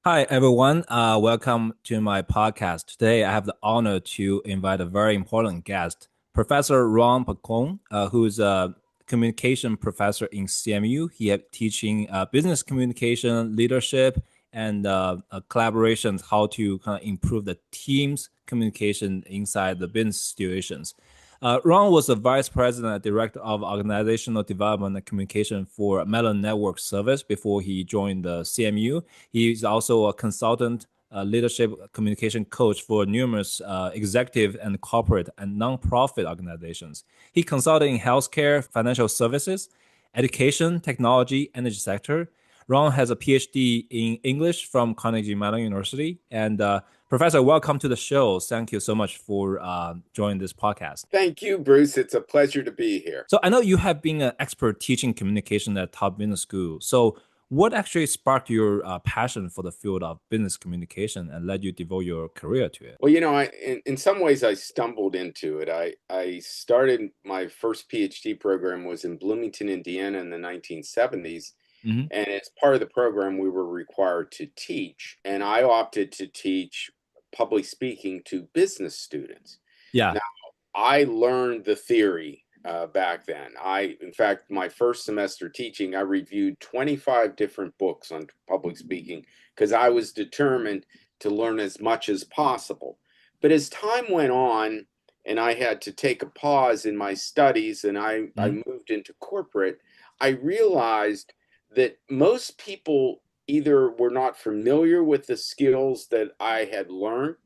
Hi, everyone. Welcome to my podcast. Today, I have the honor to invite a very important guest, Professor Ron Placone, who is a communication professor in CMU. He is teaching business communication, leadership, and collaborations, how to kind of improve the team's communication inside the business situations. Ron was the vice president and director of organizational development and communication for Mellon Network Service before he joined the CMU. He is also a consultant, leadership communication coach for numerous executive and corporate and nonprofit organizations. He consulted in healthcare, financial services, education, technology, energy sector. Ron has a PhD in English from Carnegie Mellon University. And Professor, welcome to the show. Thank you so much for joining this podcast. Thank you, Bruce. It's a pleasure to be here. So I know you have been an expert teaching communication at top business school. So what actually sparked your passion for the field of business communication and led you to devote your career to it? Well, in some ways, I stumbled into it. I started my first PhD program was in Bloomington, Indiana in the 1970s. Hmm. And as part of the program, we were required to teach. And I opted to teach public speaking to business students. Yeah. Now, I learned the theory back then. In fact, my first semester teaching, I reviewed 25 different books on public speaking because I was determined to learn as much as possible. But as time went on, and I had to take a pause in my studies and I Mhm. moved into corporate, I realized that most people either were not familiar with the skills that I had learned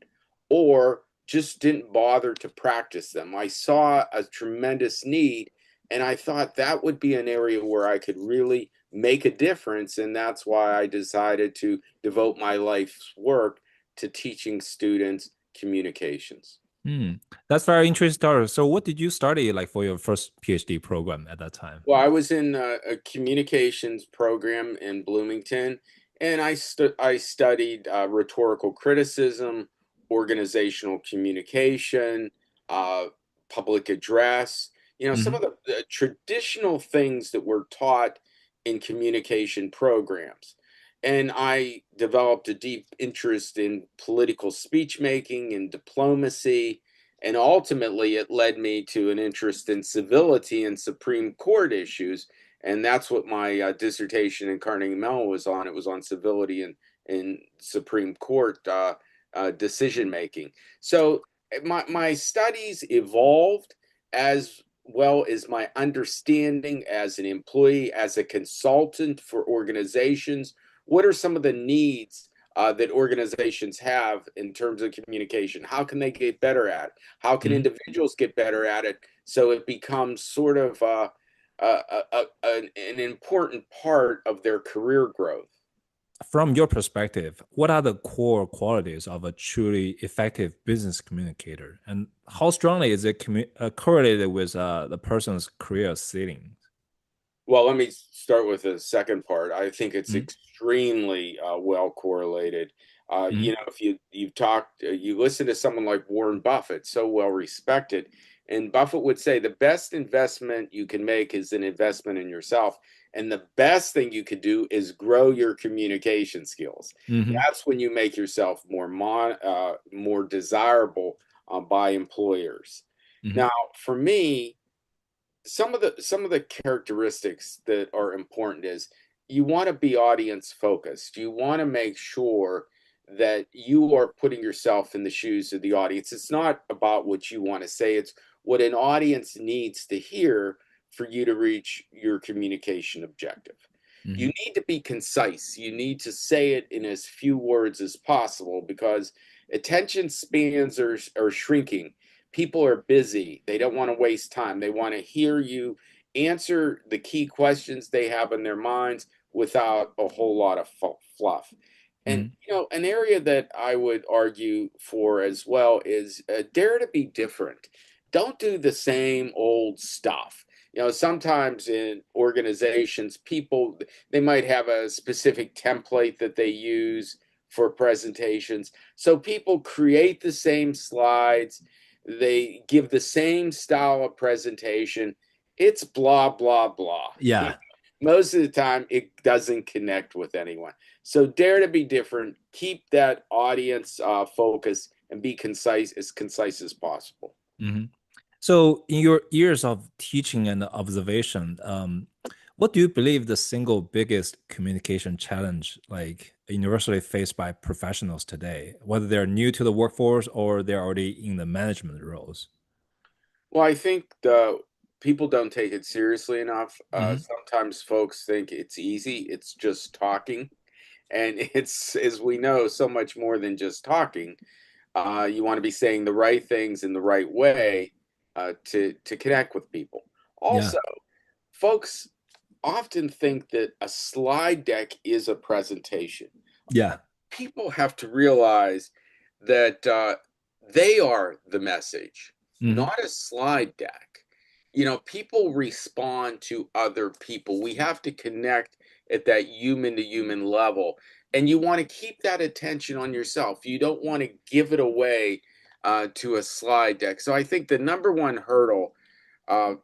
or just didn't bother to practice them. I saw a tremendous need, and I thought that would be an area where I could really make a difference. And that's why I decided to devote my life's work to teaching students communications. Hmm. That's very interesting story. So what did you study like for your first PhD program at that time? Well, I was in a communications program in Bloomington, and I studied rhetorical criticism, organizational communication, uh, public address. Some of Hmm. the traditional things that were taught in communication programs. And I developed a deep interest in political speech making and diplomacy, and ultimately, it led me to an interest in civility and Supreme Court issues. And that's what my dissertation in Carnegie Mellon was on. It was on civility and Supreme Court decision making. So my studies evolved as well as my understanding as an employee, as a consultant for organizations. What are some of the needs that organizations have in terms of communication? How can they get better at it? How can Hmm. individuals get better at it so it becomes sort of an important part of their career growth? From your perspective, what are the core qualities of a truly effective business communicator, and how strongly is it correlated with the person's career ceiling? Well, let me start with the second part. I think it's Mm-hmm. extremely well correlated. Mm-hmm. If you've talked, you listen to someone like Warren Buffett, so well respected, and Buffett would say the best investment you can make is an investment in yourself, and the best thing you could do is grow your communication skills. Mm-hmm. That's when you make yourself more desirable by employers. Mm-hmm. Now, for me, some of the characteristics that are important is you want to be audience focused. You want to make sure that you are putting yourself in the shoes of the audience. It's not about what you want to say, it's what an audience needs to hear for you to reach your communication objective. You Mm-hmm. need to be concise. You need to say it in as few words as possible because attention spans are shrinking. People are busy. They don't want to waste time. They want to hear you answer the key questions they have in their minds without a whole lot of fluff. And, Mm-hmm. an area that I would argue for as well is dare to be different. Don't do the same old stuff. Sometimes in organizations, people, they might have a specific template that they use for presentations. So people create the same slides, they give the same style of presentation. It's blah, blah, blah. Yeah. Most of the time, it doesn't connect with anyone. So dare to be different. Keep that audience focus and be concise as possible. Hmm. So, in your years of teaching and observation, what do you believe the single biggest communication challenge, like universally faced by professionals today, whether they're new to the workforce or they're already in the management roles? Well, I think the people don't take it seriously enough. Hmm. Sometimes folks think it's easy. It's just talking. And it's, as we know, so much more than just talking. You want to be saying the right things in the right way to connect with people. Yeah, Also, folks often think that a slide deck is a presentation. yeah. People have to realize that they are the message, Hmm. not a slide deck. You know, people respond to other people. We have to connect at that human to human level. And you want to keep that attention on yourself. You don't want to give it away to a slide deck. So I think the number one hurdle uh,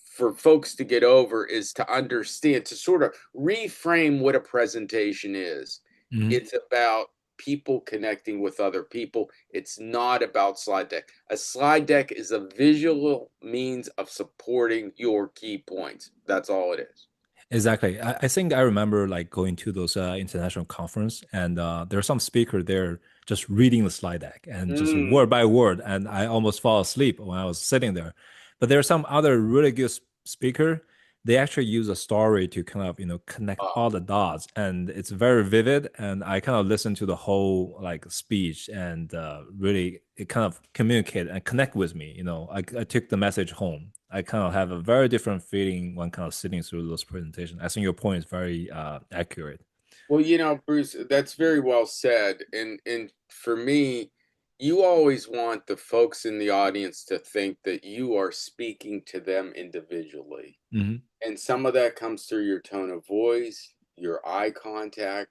for folks to get over is to understand, to sort of reframe what a presentation is. Hmm. It's about people connecting with other people. It's not about slide deck. A slide deck is a visual means of supporting your key points. That's all it is. Exactly. I think I remember like going to those international conference, and there's some speaker there just reading the slide deck and just Mm. word by word, and I almost fall asleep when I was sitting there. But there's some other really good speaker. They actually use a story to kind of connect Oh, all the dots, and it's very vivid. And I kind of listened to the whole like speech, and really it kind of communicate and connect with me. I took the message home. I kind of have a very different feeling when kind of sitting through those presentations. I think your point is very accurate. well, Bruce, that's very well said. And for me, you always want the folks in the audience to think that you are speaking to them individually. Hmm. And some of that comes through your tone of voice, your eye contact,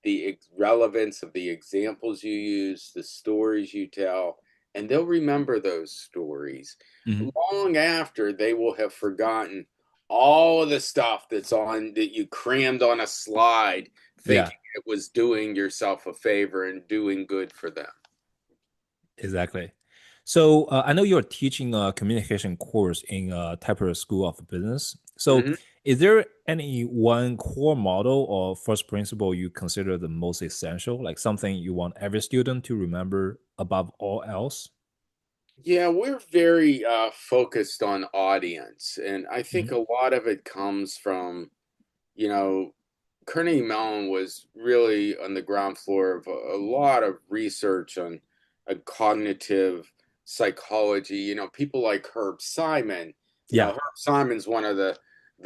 the relevance of the examples you use, the stories you tell, and they'll remember those stories Hmm. long after they will have forgotten all of the stuff that's on that you crammed on a slide, Yeah, thinking it was doing yourself a favor and doing good for them. exactly. So I know you're teaching a communication course in Tepper School of Business. So Mhm. is there any one core model or first principle you consider the most essential, like something you want every student to remember above all else? Yeah, we're very focused on audience, and I think Hmm. a lot of it comes from, you know, Carnegie Mellon was really on the ground floor of a lot of research on cognitive psychology. People like Herb Simon. Yeah, Herb Simon's one of the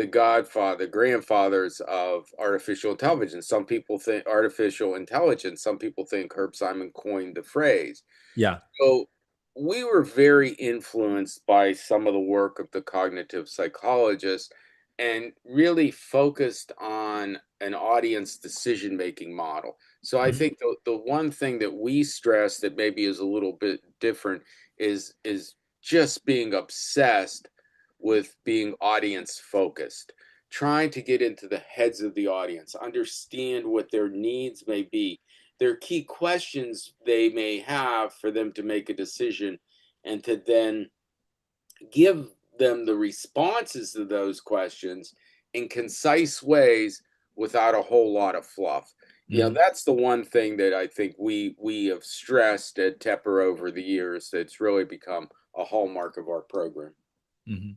godfather, grandfathers of artificial intelligence. Some people think artificial intelligence. Some people think Herb Simon coined the phrase. yeah. So we were very influenced by some of the work of the cognitive psychologists and really focused on an audience decision making model. So I Mhm. think the one thing that we stress that maybe is a little bit different is just being obsessed with being audience focused, trying to get into the heads of the audience, understand what their needs may be, their key questions they may have for them to make a decision, and to then give them the responses to those questions in concise ways without a whole lot of fluff. Mhm. That's the one thing that I think we have stressed at Tepper over the years that's really become a hallmark of our program. Mhm.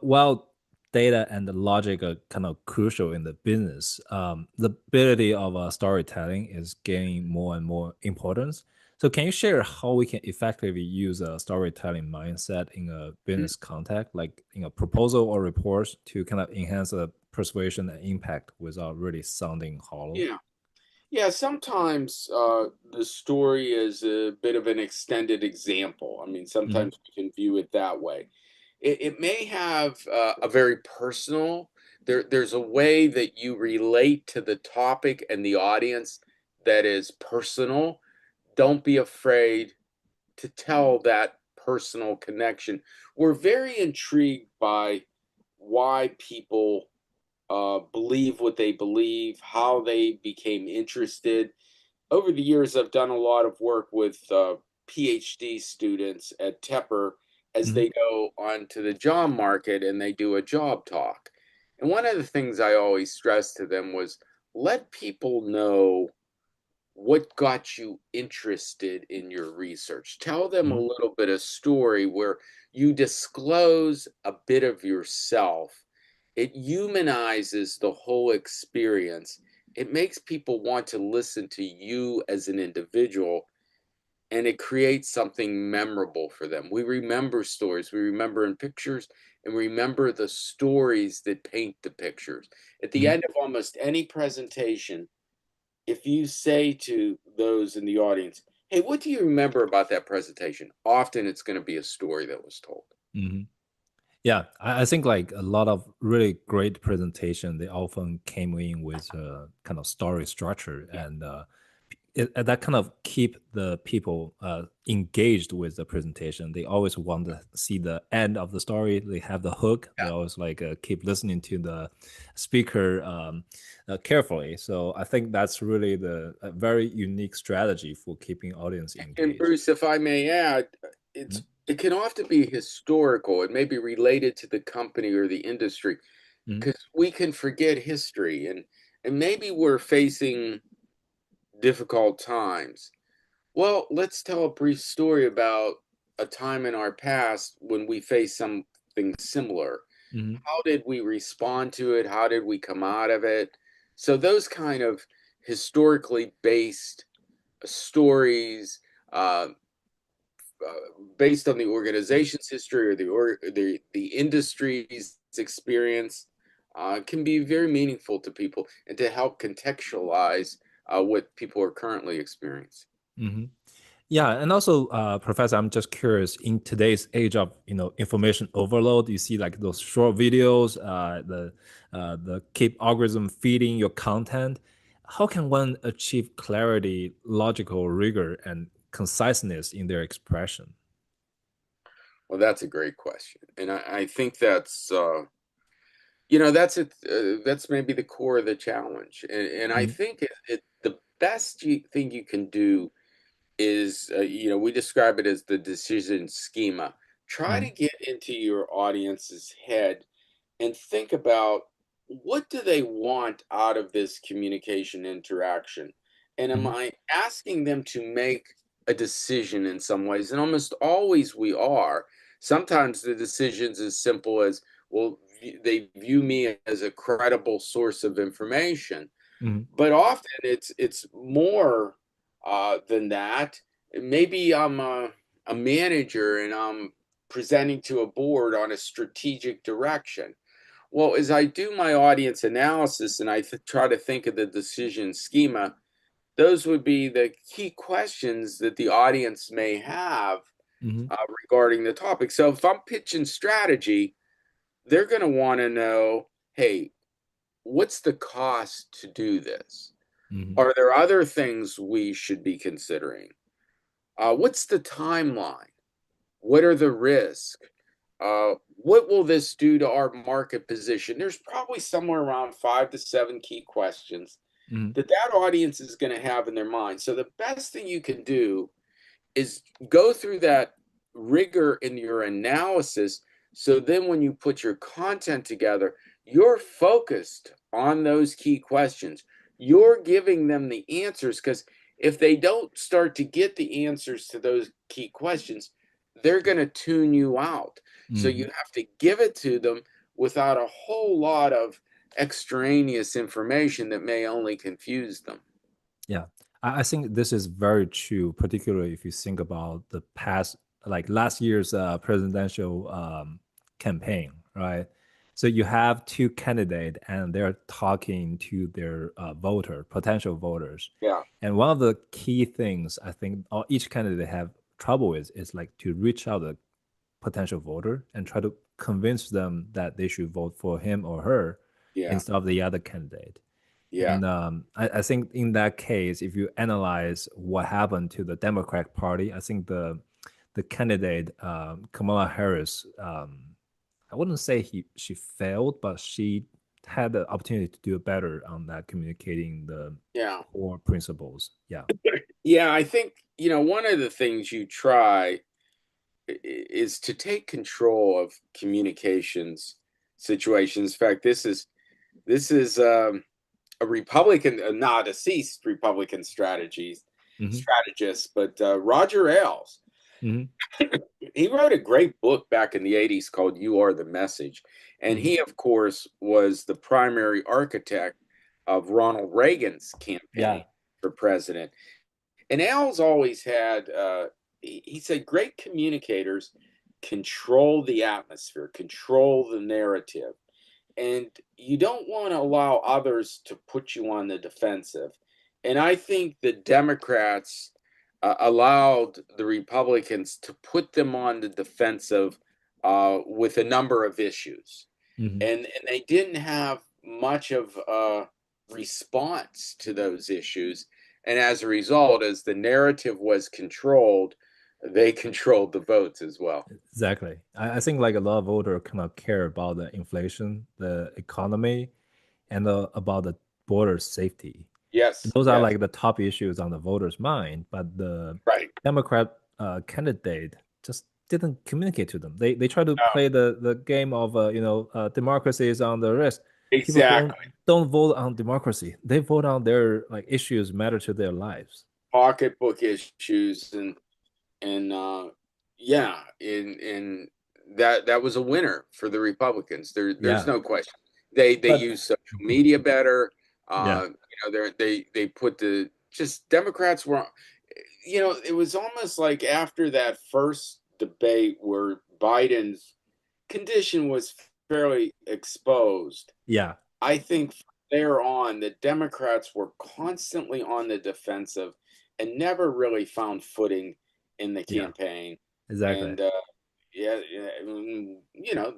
While data and the logic are kind of crucial in the business, the ability of storytelling is gaining more and more importance. So, can you share how we can effectively use a storytelling mindset in a business context, like in a proposal or reports, to kind of enhance the persuasion and impact without really sounding hollow? Yeah. Yeah, sometimes the story is a bit of an extended example. I mean, Hmm. sometimes we can view it that way. It may have a very personal, there's a way that you relate to the topic and the audience that is personal. Don't be afraid to tell that personal connection. We're very intrigued by why people believe what they believe, how they became interested. Over the years, I've done a lot of work with PhD students at Tepper as Mhm. they go onto the job market and they do a job talk. And one of the things I always stressed to them was let people know what got you interested in your research. Tell them a Mhm. little bit of story where you disclose a bit of yourself. It humanizes the whole experience. It makes people want to listen to you as an individual, and it creates something memorable for them. We remember stories, we remember in pictures, and remember the stories that paint the pictures. At the Mhm. end of almost any presentation, if you say to those in the audience, "Hey, what do you remember about that presentation?" Often it's going to be a story that was told. Mhm. Yeah, I think like a lot of really great presentation, they often came in with a kind of story structure, Yeah. and that kind of keep the people engaged with the presentation. They always want to see the end of the story. They have the hook. They always like keep listening to the speaker carefully. So I think that's really the a very unique strategy for keeping audience And engaged. Bruce, if I may add, it can often be historical. It may be related to the company or the industry Mhm. because we can forget history and maybe we're facing difficult times. Well, let's tell a brief story about a time in our past when we faced something similar. Mhm. How did we respond to it? How did we come out of it? So those kind of historically based stories, uh, based on the organization's history or the industry's experience, can be very meaningful to people and to help contextualize what people are currently experiencing. Mhm. Yeah, and also, Professor, I'm just curious. In today's age of information overload, you see like those short videos, the keep algorithm feeding your content. How can one achieve clarity, logical rigor, and conciseness in their expression? Well, that's a great question, and I think that's maybe the core of the challenge, and I Mhm. think the best thing you can do is, we describe it as the decision schema. Try to Mhm. get into your audience's head and think about what do they want out of this communication interaction? And am Mhm. I asking them to make a decision in some ways? And almost always we are. Sometimes the decision's as simple as, well, they view me as a credible source of information, Mhm. but often it's more than that. Maybe I'm a manager and I'm presenting to a board on a strategic direction. Well, as I do my audience analysis and I try to think of the decision schema, those would be the key questions that the audience may have Mhm. regarding the topic. So if I'm pitching strategy, they're going to want to know, hey, what's the cost to do this? Mhm. Are there other things we should be considering? What's the timeline? What are the risks? What will this do to our market position? There's probably somewhere around 5 to 7 key questions Mhm. that audience is going to have in their mind. So the best thing you can do is go through that rigor in your analysis. So then when you put your content together, you're focused on those key questions. You're giving them the answers because if they don't start to get the answers to those key questions, they're going to tune you out. So you Mhm. have to give it to them without a whole lot of extraneous information that may only confuse them. Yeah, I think this is very true, particularly if you think about the past, like last year's presidential campaign, right? So you have two candidates, and they're talking to their potential voters, Yeah, and one of the key things I think each candidate have trouble with is like to reach out the potential voter and try to convince them that they should vote for him or her yeah, instead of the other candidate. yeah, And I think in that case, if you analyze what happened to the Democratic Party, I think the candidate Kamala Harris, I wouldn't say she failed, but she had the opportunity to do better on that, communicating the Yeah. core principles. Yeah. Yeah, I think, one of the things you try is to take control of communications situations. In fact, this is a Republican, not a deceased Republican Hmm. strategist, but Roger Ailes. Hmm. He wrote a great book back in the 80s called You Are the Message. And Hmm. he, of course, was the primary architect of Ronald Reagan's campaign Yeah. for president. And Al's always had, he said, great communicators control the atmosphere, control the narrative. And you don't want to allow others to put you on the defensive. And I think the Democrats allowed the Republicans to put them on the defensive with a number of issues. Hmm. And they didn't have much of a response to those issues. And as a result, as the narrative was controlled, they controlled the votes as well. Exactly. I think like a lot of voters kind of care about the inflation, the economy, and about the border safety. Yes, Those are yes, like the top issues on the voters' mind, but the right. Democrat candidate just didn't communicate to them. They try to No, play the game of democracy is on the risk. People exactly. don't vote on democracy. They vote on their like issues matter to their lives. Pocketbook issues and yeah, in that was a winner for the Republicans. There's Yeah, no question. They but use social media better. yeah, They put the just Democrats were, it was almost like after that first debate where Biden's condition was fairly exposed. yeah, I think from there on, the Democrats were constantly on the defensive and never really found footing in the yeah, campaign. exactly. And yeah,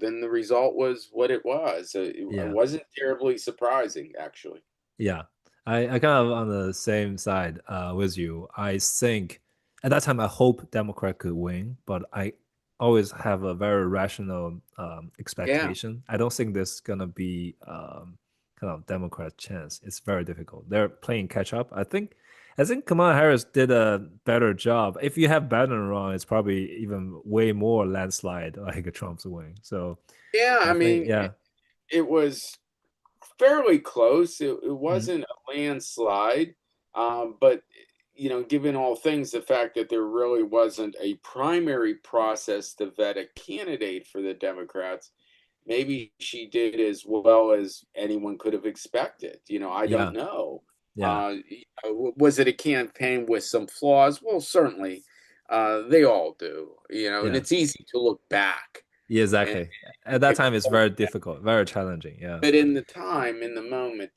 then the result was what it was. It Yeah. wasn't terribly surprising, actually. Yeah, I kind of on the same side with you. I think at that time I hope Democrat could win, but I always have a very rational Yeah, expectation. I don't think this is gonna be kind of Democrat chance. It's very difficult. They're playing catch up. I think Kamala Harris did a better job. If you have Biden wrong, it's probably even way more landslide like a Trump's win. So yeah. I I think mean, yeah. it was fairly close. It Mhm. wasn't a landslide, but given all things, the fact that there really wasn't a primary process to vet a candidate for the Democrats, maybe she did as well as anyone could have expected. I don't Yeah, know. yeah, Was it a campaign with some flaws? Well, certainly, they all do. And yeah. it's easy to look back Yeah, and exactly. At that time, it's expose very that. difficult, very challenging. Yeah, But in the time, in the moment,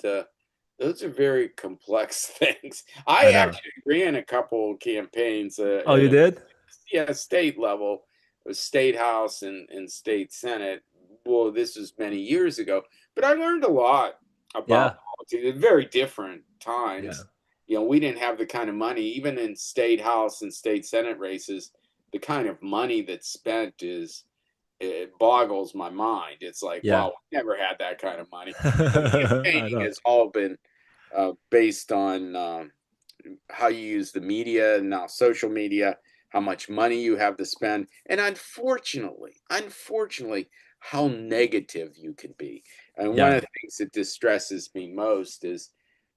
those are very complex things. I I know. actually ran a couple campaigns Oh, at you a did? state level, state house and state senate. Well, this was many years ago, but I learned a lot Yeah, about politics at very different yeah, times. We didn't have the kind of money, even in state house and state senate races. The kind of money that's spent is it boggles my mind. It's like, yeah. wow, we never had that kind of money. I Campaigning know. has all been based on how you use the media and now social media, how much money you have to spend, and unfortunately, how negative you can be. And one Yeah, of the things that distresses me most is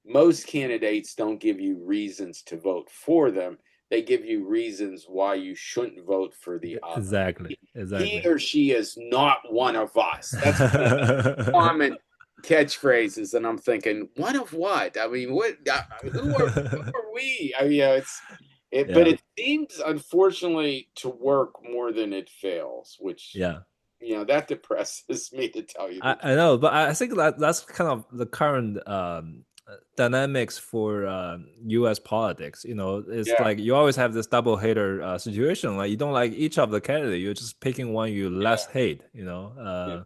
most candidates don't give you reasons to vote for them. They give you reasons why you shouldn't vote for the other. exactly, He exactly. or she is not one of us. That's one of the common catchphrases, and I'm thinking, one of what? I mean, what? Who are we? I mean, but Yeah, it seems unfortunately to work more than it fails, which yeah. that depresses me to tell you the I truth. know, but I think that's kind of the current dynamics for U.S. politics. It's Yeah, like you always have this double hater situation. Like you don't like each of the candidate, you're just picking one you less yeah, hate. yeah.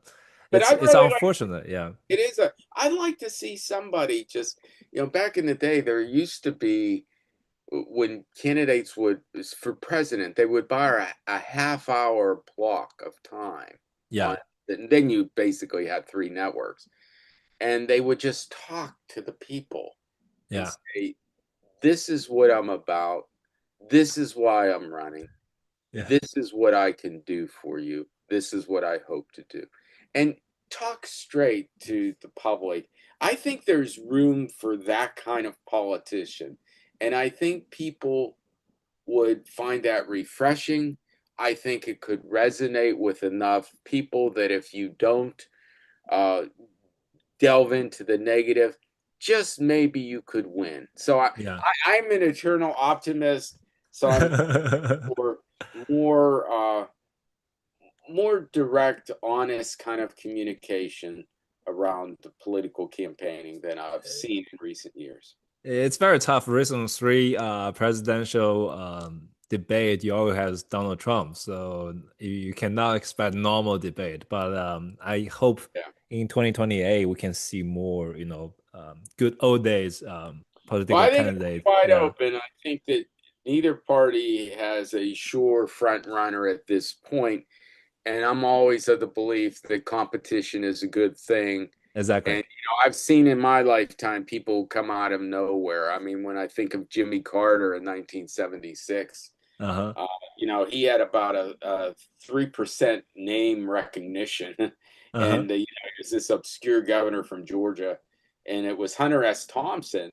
But It's I'd it's really like unfortunate. Yeah, it is I'd like to see somebody just back in the day there used to be when candidates would for president, they would buy a half hour block of time yeah, on. And then you basically had three networks. and they would just talk to the people and Yeah. say, this is what I'm about. This is why I'm running. Yeah. This is what I can do for you. This is what I hope to do. And talk straight to the public. I think there's room for that kind of politician. And I think people would find that refreshing. I think it could resonate with enough people that if you don't uh, delve into the negative, just maybe you could win. So Yeah. I'm an eternal optimist. So I'm for more more direct, honest kind of communication around the political campaigning than I've seen in recent years. It's very tough. Recent three presidential debate, you always has Donald Trump, so you cannot expect normal debate. But I hope Yeah. in 2028 we can see more, good old days Well, political I think it's candidate. wide Yeah, open. I think that neither party has a sure front runner at this point, and I'm always of the belief that competition is a good thing. And exactly. I've seen in my lifetime people come out of nowhere. I mean, when I think of Jimmy Carter in 1976, Uh-huh. uh, he had about a 3% name recognition, Uh-huh. and he was this obscure governor from Georgia, and it was Hunter S. Thompson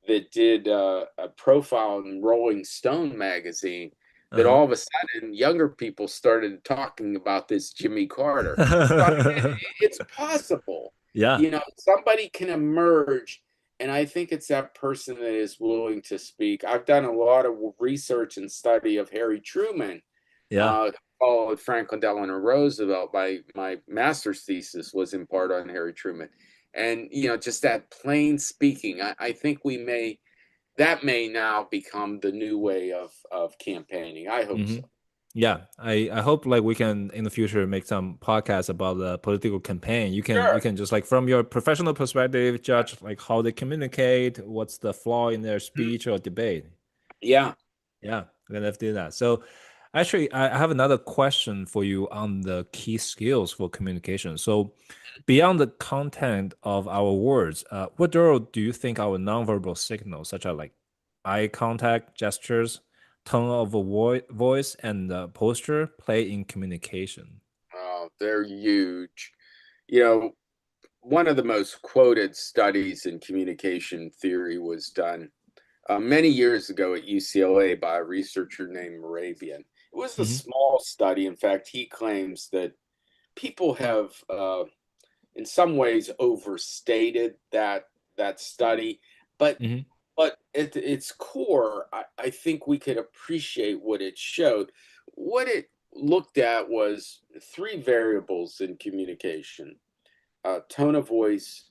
that did a profile in Rolling Stone magazine. That Uh-huh. all of a sudden younger people started talking about this Jimmy Carter. So I mean, it's possible, Yeah. somebody can emerge, and I think it's that person that is willing to speak. I've done a lot of research and study of Harry Truman, Yeah. followed Franklin Delano Roosevelt. My master's thesis was in part on Harry Truman, and just that plain speaking. I think that may now become the new way of campaigning. I hope Hmm. so. Yeah, I hope like we can in the future make some podcasts about the political campaign. You Sure. can just like from your professional perspective judge like how they communicate, what's the flaw in their speech or debate. Yeah. Yeah, then let's do that. So actually I have another question for you on the key skills for communication. So beyond the content of our words, what role do you think our nonverbal signals, such as like eye contact, gestures, tone of a voice, and posture, play in communication? Oh, they're huge. You know, one of the most quoted studies in communication theory was done many years ago at UCLA by a researcher named Moravian. It was a Hmm. small study. In fact, he claims that people have, in some ways, overstated that study, but Hmm. at its core, I think we could appreciate what it showed. What it looked at was three variables in communication: tone of voice,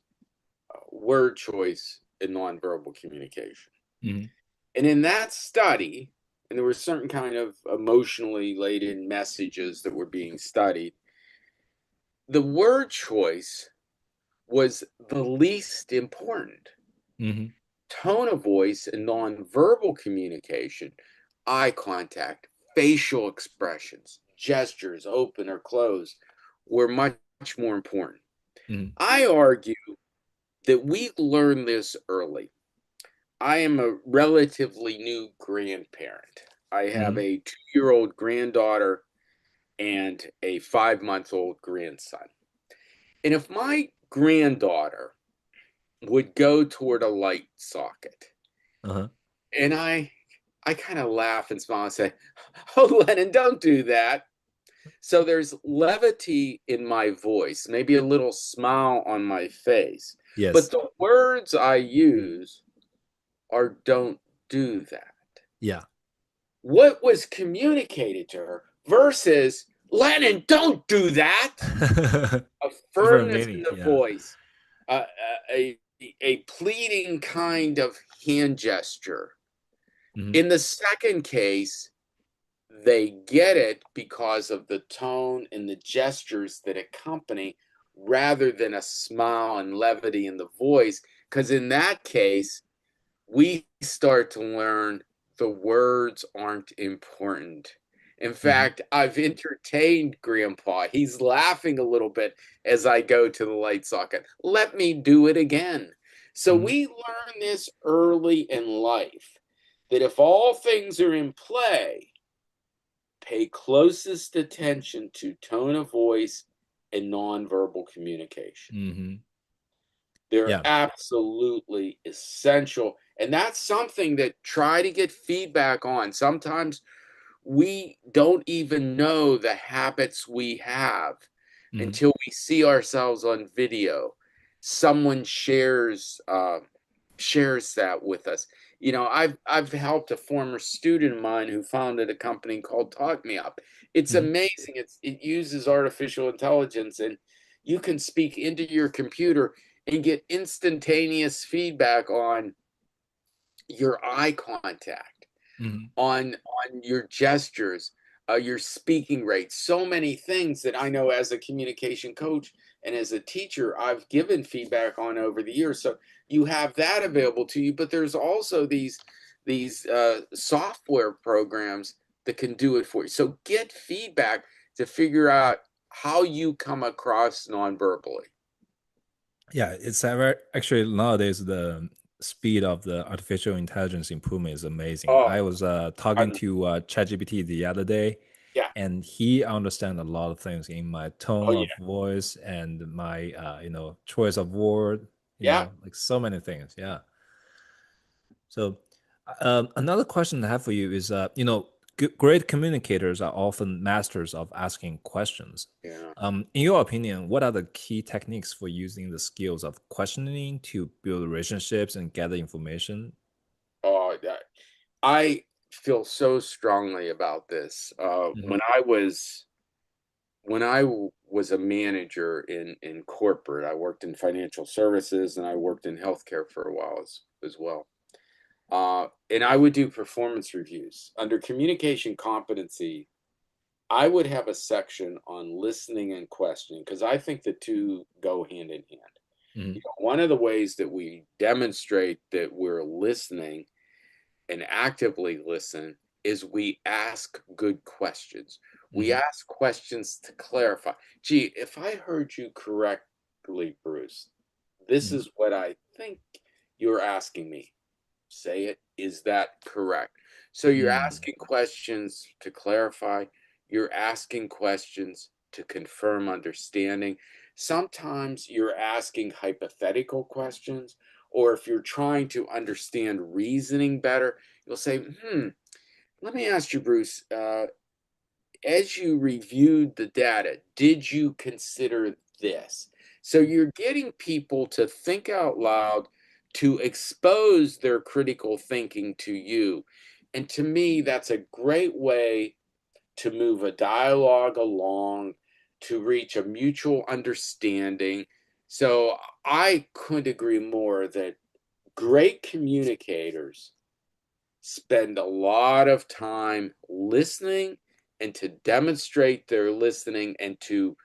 word choice, and nonverbal communication. Hmm. And in that study, and there were certain kind of emotionally laden messages that were being studied, the word choice was the least important. Hmm. Tone of voice and nonverbal communication, eye contact, facial expressions, gestures, open or closed, were much more important. Hmm. I argue that we learned this early. I am a relatively new grandparent. I have Hmm. a 2-year old granddaughter and a 5-month old grandson. And if my granddaughter would go toward a light socket, Uh-huh. and I kind of laugh and smile and say, "Oh, Lennon, don't do that." So there's levity in my voice, maybe a little smile on my face, but Yes. the words I use are "don't do that." Yeah. What was communicated to her versus "Lennon, don't do that." A Different firmness in meaning. the Yeah. voice, uh, a a pleading kind of hand gesture. Hmm. In the second case, they get it because of the tone and the gestures that accompany rather than a smile and levity in the voice. Because in that case, we start to learn the words aren't important. In Hmm. fact, I've entertained Grandpa. He's laughing a little bit as I go to the light socket. Let me do it again. So Hmm. we learn this early in life that if all things are in play, pay closest attention to tone of voice and nonverbal communication. Hmm. They're Yeah. absolutely essential. And that's something that try to get feedback on. Sometimes we don't even know the habits we have Hmm. until we see ourselves on video. Someone shares that with us. I've helped a former student of mine who founded a company called Talk Me Up. It's Hmm. amazing. It uses artificial intelligence, and you can speak into your computer and get instantaneous feedback on your eye contact, Hmm. on your gestures, your speaking rate, so many things that I know as a communication coach and as a teacher, I've given feedback on over the years. So you have that available to you, but there's also these software programs that can do it for you. So get feedback to figure out how you come across non-verbally. Yeah, it's actually nowadays the speed of the artificial intelligence improvement is amazing. Oh, I was talking I'm, to ChatGPT the other day, yeah. and he understands a lot of things in my Oh, tone yeah. of voice and my choice of word, Yeah. like so many things. Yeah. So, another question I have for you is, great communicators are often masters of asking questions. Yeah. In your opinion, what are the key techniques for using the skills of questioning to build relationships and gather information? Oh, I feel so strongly about this. Hmm. When I was a manager in corporate, I worked in financial services and I worked in healthcare for a while as well. And I would do performance reviews under communication competency. I would have a section on listening and questioning because I think the two go hand in hand. Hmm. One of the ways that we demonstrate that we're listening and actively listen is we ask good questions. We Hmm. ask questions to clarify. Gee, if I heard you correctly, Bruce, this Hmm. is what I think you're asking me. Say it. Is that correct? So you're Hmm. asking questions to clarify. You're asking questions to confirm understanding. Sometimes you're asking hypothetical questions, or if you're trying to understand reasoning better, you'll say, let me ask you, Bruce, as you reviewed the data, did you consider this? So you're getting people to think out loud, to expose their critical thinking to you. And to me, that's a great way to move a dialogue along, to reach a mutual understanding. So I couldn't agree more that great communicators spend a lot of time listening and to demonstrate their listening and to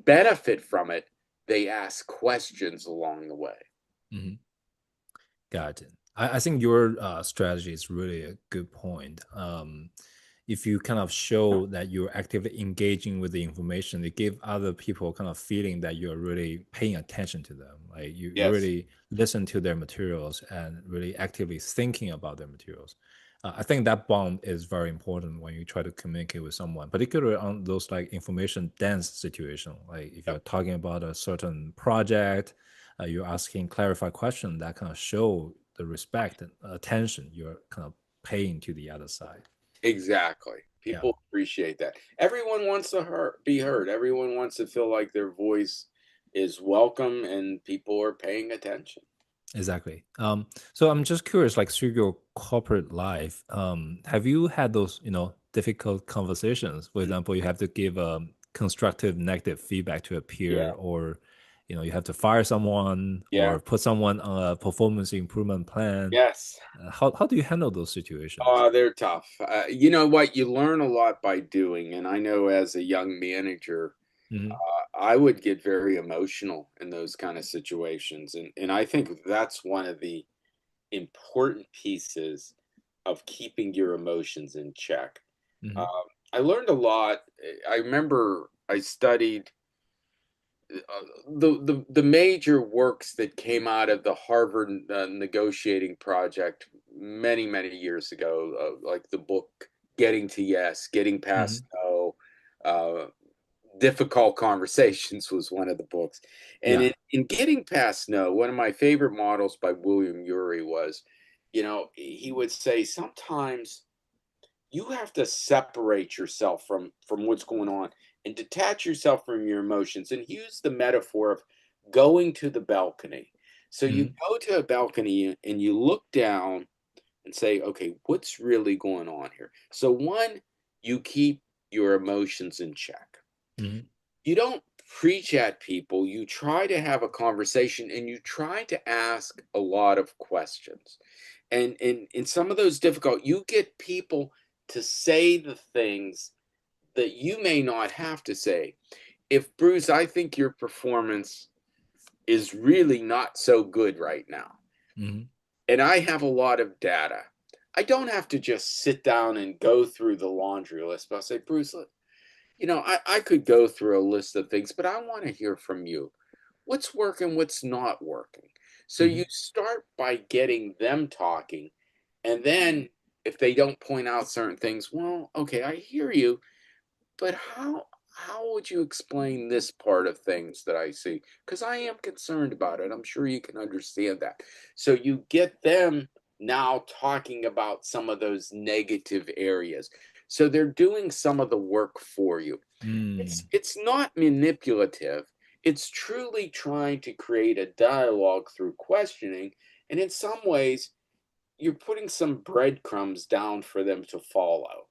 benefit from it, they ask questions along the way. Hmm. Got it. I think your strategy is really a good point. If you kind of show that you're actively engaging with the information, it give other people kind of feeling that you're really paying attention to them. Like you Yes, really listen to their materials and really actively thinking about their materials. I think that bond is very important when you try to communicate with someone, particularly on those like information dense situation. Like if yep, you're talking about a certain project, you're asking clarified question that kind of show the respect and attention you're kind of paying to the other side. exactly. Yeah, People appreciate that. Everyone wants to be heard. Everyone wants to feel like their voice is welcome and people are paying attention. exactly. So I'm just curious, like through your corporate life, have you had those, difficult conversations? For example, you have to give constructive negative feedback to a Yeah, peer, or you have to fire someone yeah, or put someone on a performance improvement plan. yes. How do you handle those situations? They're tough. You know what? You learn a lot by doing. And I know as a young manager, Hmm. I would get very emotional in those kind of situations. And I think that's one of the important pieces of keeping your emotions in check. Hmm. I learned a lot. I remember I studied the major works that came out of the Harvard negotiating project many years ago, like the book Getting to Yes, Getting Past Hmm. No, uh, Difficult Conversations was one of the books. And Yeah. in Getting Past No, one of my favorite models by William Ury was, he would say sometimes you have to separate yourself from what's going on and detach yourself from your emotions and use the metaphor of going to the balcony. So you Hmm. go to a balcony and you look down and say, okay, what's really going on here? So one, you keep your emotions in check. Hmm. You don't preach at people, you try to have a conversation and you try to ask a lot of questions. And in some of those difficult, you get people to say the things that you may not have to say. If Bruce, I think your performance is really not so good right now, Hmm. and I have a lot of data, I don't have to just sit down and go through the laundry list, but I'll say, Bruce, I could go through a list of things, but I want to hear from you. What's working, what's not working? So Hmm. you start by getting them talking. And then if they don't point out certain things, well, okay, I hear you, but how would you explain this part of things that I see? Because I am concerned about it. I'm sure you can understand that. So you get them now talking about some of those negative areas. So they're doing some of the work for you. Mm. It's not manipulative. It's truly trying to create a dialogue through questioning. And in some ways, you're putting some breadcrumbs down for them to follow.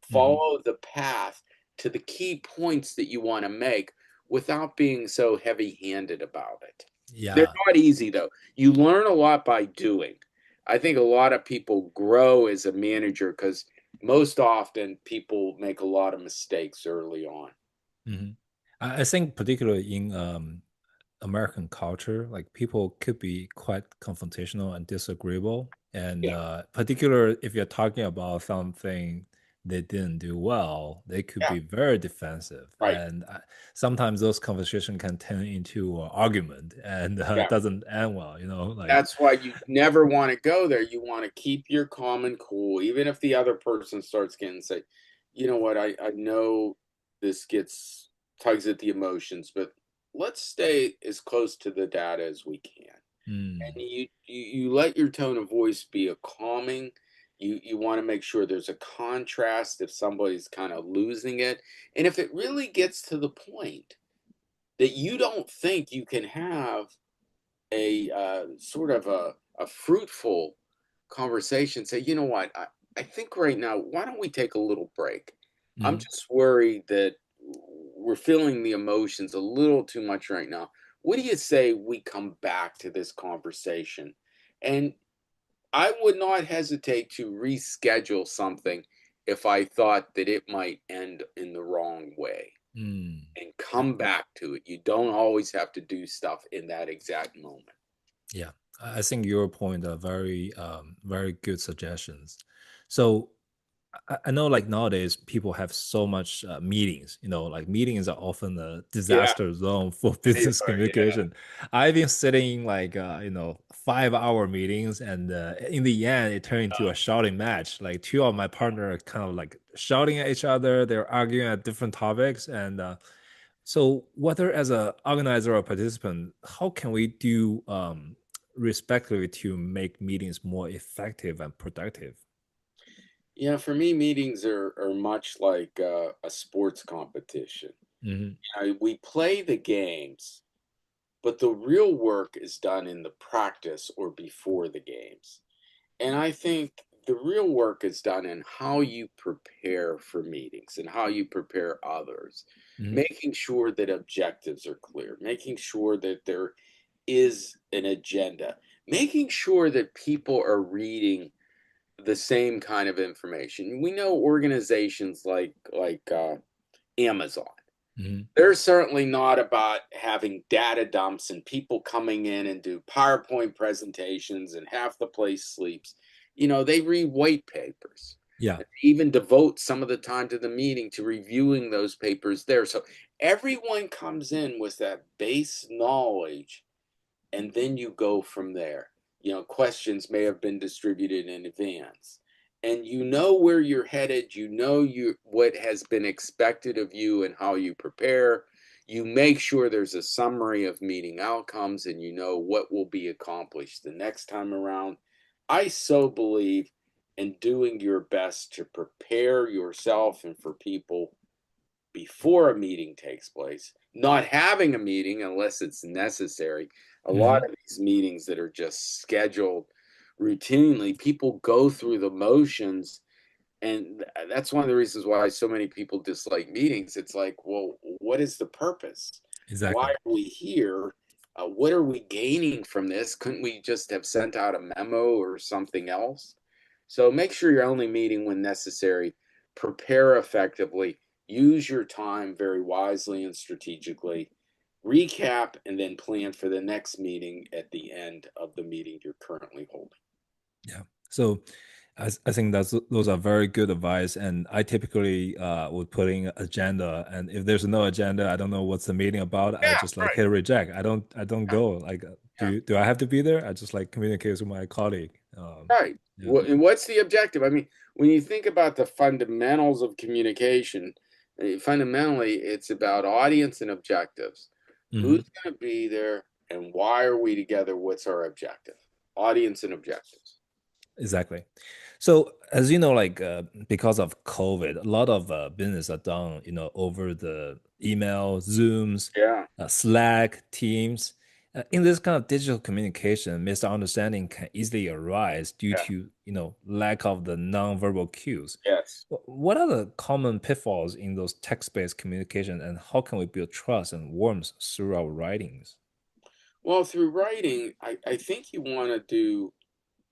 Hmm. Follow the path to the key points that you want to make without being so heavy handed about it. They're Yeah. not easy, though. You learn a lot by doing. I think a lot of people grow as a manager because most often people make a lot of mistakes early on. Hmm. I think particularly in American culture, like people could be quite confrontational and disagreeable. And Yeah, particular if you're talking about something they didn't do well, they could yeah, be very defensive. right. And sometimes those conversations can turn into an argument and Yeah. doesn't end well, like, That's why you never want to go there. You want to keep your calm and cool, even if the other person starts getting say, you know what, I know this gets tugs at the emotions, but let's stay as close to the data as we can. And mm, you let your tone of voice be a calming. You want to make sure there's a contrast if somebody's kind of losing it. And if it really gets to the point that you don't think you can have a sort of a fruitful conversation, say, you know what, I think right now, why don't we take a little break? I'm mm, just worried that we're feeling the emotions a little too much right now. What do you say we come back to this conversation? And I would not hesitate to reschedule something if I thought that it might end in the wrong way mm. and come back to it. You don't always have to do stuff in that exact moment. Yeah, I think your point are very good suggestions. So I know like nowadays people have so much meetings, like meetings are often a Yeah. disaster zone for They business are, yeah. communication. I've been sitting like 5-hour meetings, and in the end it turned into a shouting match. Like two of my partner are kind of like shouting at each other, they're arguing at different topics. And so whether as a organizer or participant, how can we do respectively to make meetings more effective and productive? Yeah, for me, meetings are much like a sports competition. Hmm. We play the games, but the real work is done in the practice or before the games. And I think the real work is done in how you prepare for meetings and how you prepare others, Hmm. making sure that objectives are clear, making sure that there is an agenda, making sure that people are reading the same kind of information. We know organizations like Amazon. Hmm. They're certainly not about having data dumps and people coming in and do PowerPoint presentations and half the place sleeps. They read white papers. Yeah. Even devote some of the time to the meeting to reviewing those papers there. So everyone comes in with that base knowledge, and then you go from there. Questions may have been distributed in advance, and you know where you're headed. You know what has been expected of you and how you prepare. You make sure there's a summary of meeting outcomes, and you know what will be accomplished the next time around. I so believe in doing your best to prepare yourself and for people before a meeting takes place, not having a meeting unless it's necessary. A lot Hmm. of these meetings that are just scheduled routinely, people go through the motions. And that's one of the reasons why so many people dislike meetings. It's like, well, what is the purpose? Why Exactly. are we here? What are we gaining from this? Couldn't we just have sent out a memo or something else? So make sure you're only meeting when necessary. Prepare effectively. Use your time very wisely and strategically. Recap and then plan for the next meeting at the end of the meeting you're currently holding. Yeah. So I think those are very good advice. And I typically would put in an agenda. And if there's no agenda, I don't know what's the meeting about. I Yeah, just like right. hit reject. I don't Yeah, go. Like, yeah. do I have to be there? I just like communicate with my colleague. Right. Yeah. And what's the objective? I mean, when you think about the fundamentals of communication, fundamentally, it's about audience and objectives. Hmm. Who's going to be there and why are we together? What's our objective? Audience and objectives. Exactly. So as you know, like because of COVID, a lot of business are done, over the email, Zooms, Yeah, Slack, Teams. In this kind of digital communication, misunderstanding can easily arise due yeah, to, lack of the nonverbal cues. yes. What are the common pitfalls in those text-based communication, and how can we build trust and warmth through our writings? Well, through writing, I think you want to do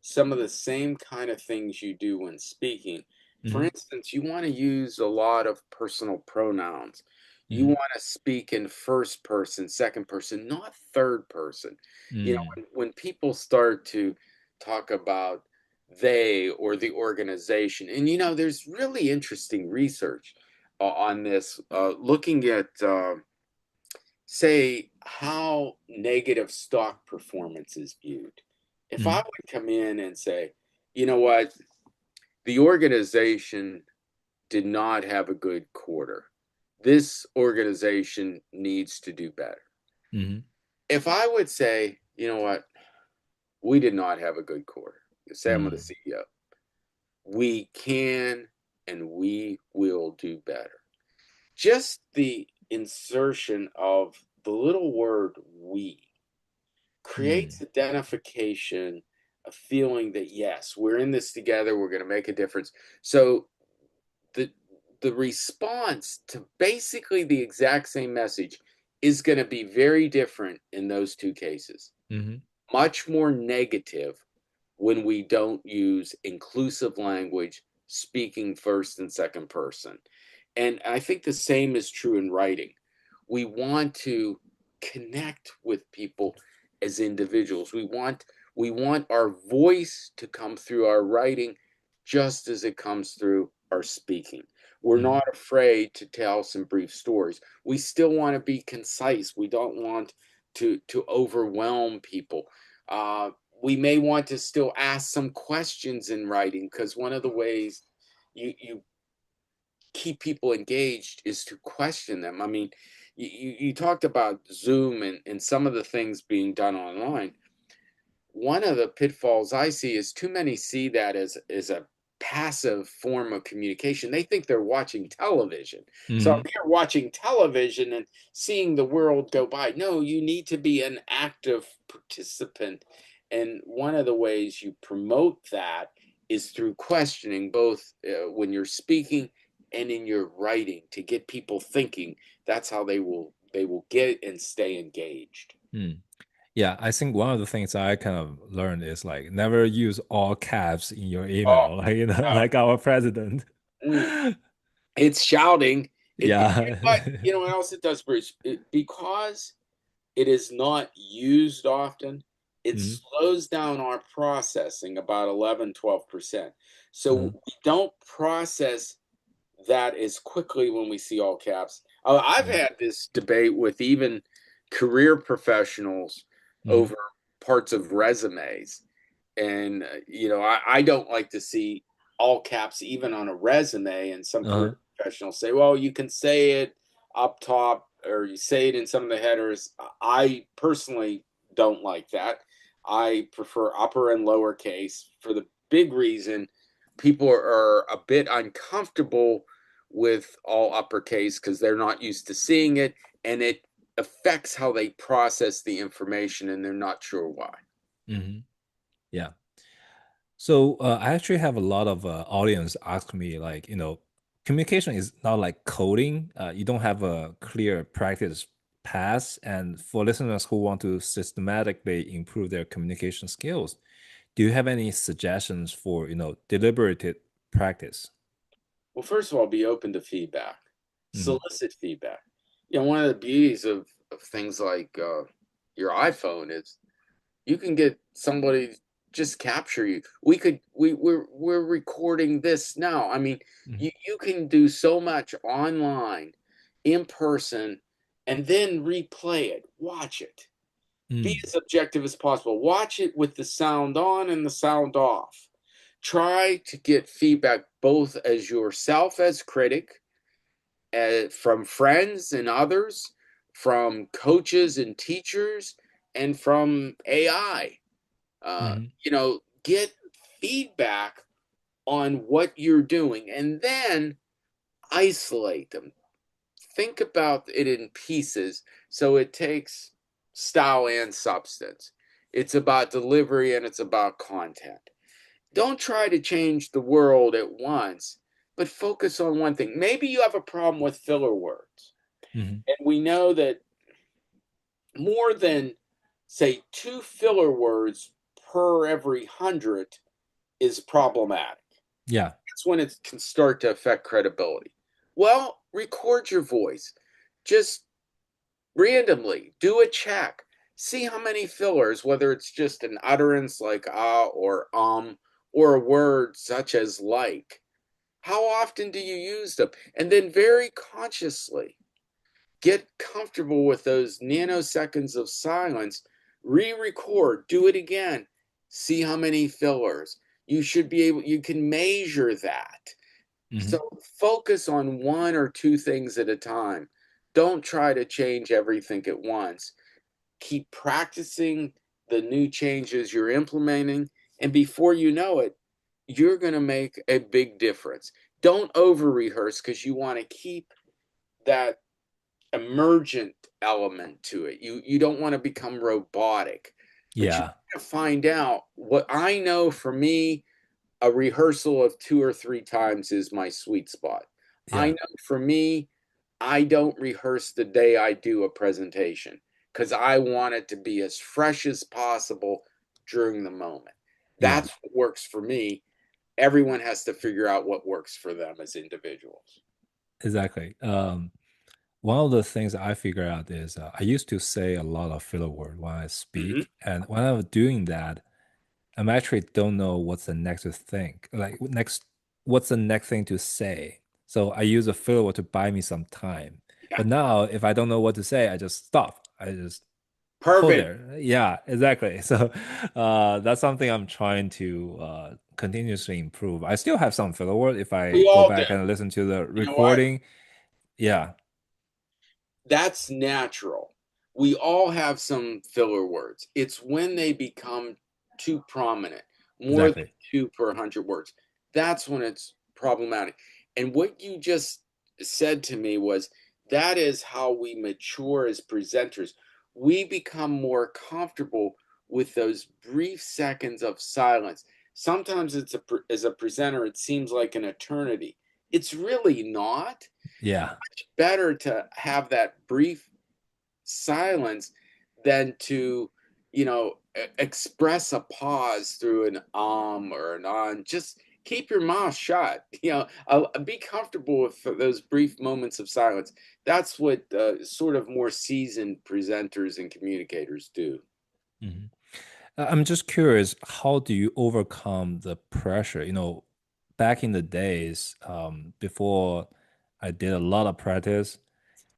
some of the same kind of things you do when speaking. For Hmm. instance, you want to use a lot of personal pronouns. You Hmm. want to speak in first person, second person, not third person. Mm. When people start to talk about they or the organization, and there's really interesting research on this, looking at say how negative stock performance is viewed. If I Hmm. would come in and say, you know what, the organization did not have a good quarter. This organization needs to do better. Hmm. If I would say, you know what, we did not have a good quarter, say I'm the Mm. CEO, we can and we will do better. Just the insertion of the little word we creates Mm. identification, a feeling that yes, we're in this together, we're going to make a difference. So the the response to basically the exact same message is going to be very different in those two cases. Hmm. Much more negative when we don't use inclusive language, speaking first and second person. And I think the same is true in writing. We want to connect with people as individuals. We want our voice to come through our writing just as it comes through our speaking. We're Hmm. not afraid to tell some brief stories. We still want to be concise. We don't want to overwhelm people. We may want to still ask some questions in writing, because one of the ways you keep people engaged is to question them. I mean, you talked about Zoom and some of the things being done online. One of the pitfalls I see is too many see that as a passive form of communication. They think they're watching television. So Hmm. I'm here watching television and seeing the world go by. No, you need to be an active participant. And one of the ways you promote that is through questioning, both when you're speaking and in your writing, to get people thinking. That's how they will get and stay engaged. Mm. Yeah, I think one of the things I kind of learned is like never use all caps in your Oh, email, like no. like our president. Mm. It's shouting. Yeah. But you know what else it does, Bruce? Because it is not used often. It Mhm. slows down our processing about 11, 12%. So Uh-huh. we don't process that as quickly when we see all caps. I've Mhm. had this debate with even career professionals Mhm. over parts of resumes. And, I don't like to see all caps even on a resume. And some career Uh-huh. professionals say, well, you can say it up top or you say it in some of the headers. I personally don't like that. I prefer upper and lower case for the big reason people are a bit uncomfortable with all uppercase because they're not used to seeing it, and it affects how they process the information and they're not sure why. Mhm. Yeah. So I actually have a lot of audience ask me like, communication is not like coding. You don't have a clear practice path. And for listeners who want to systematically improve their communication skills, do you have any suggestions for, deliberated practice? Well, first of all, be open to feedback, Hmm. solicit feedback. One of the beauties of things like your iPhone is you can get somebody just capture you. We're recording this now. I mean, Hmm. you can do so much online, in person, and then replay it, watch it. Be Mm. as objective as possible. Watch it with the sound on and the sound off. Try to get feedback both as yourself as critic, from friends and others, from coaches and teachers, and from AI. Hmm. Get feedback on what you're doing and then isolate them. Think about it in pieces so it takes style and substance. It's about delivery and it's about content. Don't try to change the world at once, but focus on one thing. Maybe you have a problem with filler words. Hmm. And we know that more than, say, two filler words per every 100 is problematic. Yeah. That's when it can start to affect credibility. Well, record your voice. Just randomly do a check. See how many fillers, whether it's just an utterance like ah or a word such as like. How often do you use them? And then very consciously get comfortable with those nanoseconds of silence, re-record, do it again, see how many fillers. You can measure that. So Hmm. focus on one or two things at a time. Don't try to change everything at once. Keep practicing the new changes you're implementing, and before you know it, you're going to make a big difference. Don't over rehearse because you want to keep that emergent element to it. You don't want to become robotic, but you Yeah. want to find out. What I know for me, a rehearsal of 2 or 3 times is my sweet spot. I Yeah. know for me, I don't rehearse the day I do a presentation because I want it to be as fresh as possible during the moment. Yeah. That's what works for me. Everyone has to figure out what works for them as individuals. Exactly. One of the things I figure out is I used to say a lot of filler word when I Mhm. speak, and when I'm doing that, I'm actually don't know what's the next thing, like what's the next thing to say. So I use a filler word to buy me some time. Yeah, But now, if I don't know what to say, I just stop. I just hold perfect. there. Yeah, exactly. So that's something I'm trying to continuously improve. I still have some filler word if I We go all do. back and listen to the You know what? recording. Yeah, That's natural. We all have some filler words. It's when they become too prominent, more than exactly. two per 100 words. That's when it's problematic. And what you just said to me was that is how we mature as presenters. We become more comfortable with those brief seconds of silence. Sometimes as a presenter, it seems like an eternity. It's really not. Yeah. Better to have that brief silence than to, express a pause through an or an on. Just keep your mouth shut. Be comfortable with those brief moments of silence. That's what sort of more seasoned presenters and communicators do. Mhm. I'm just curious, how do you overcome the pressure? Back in the days, before I did a lot of practice,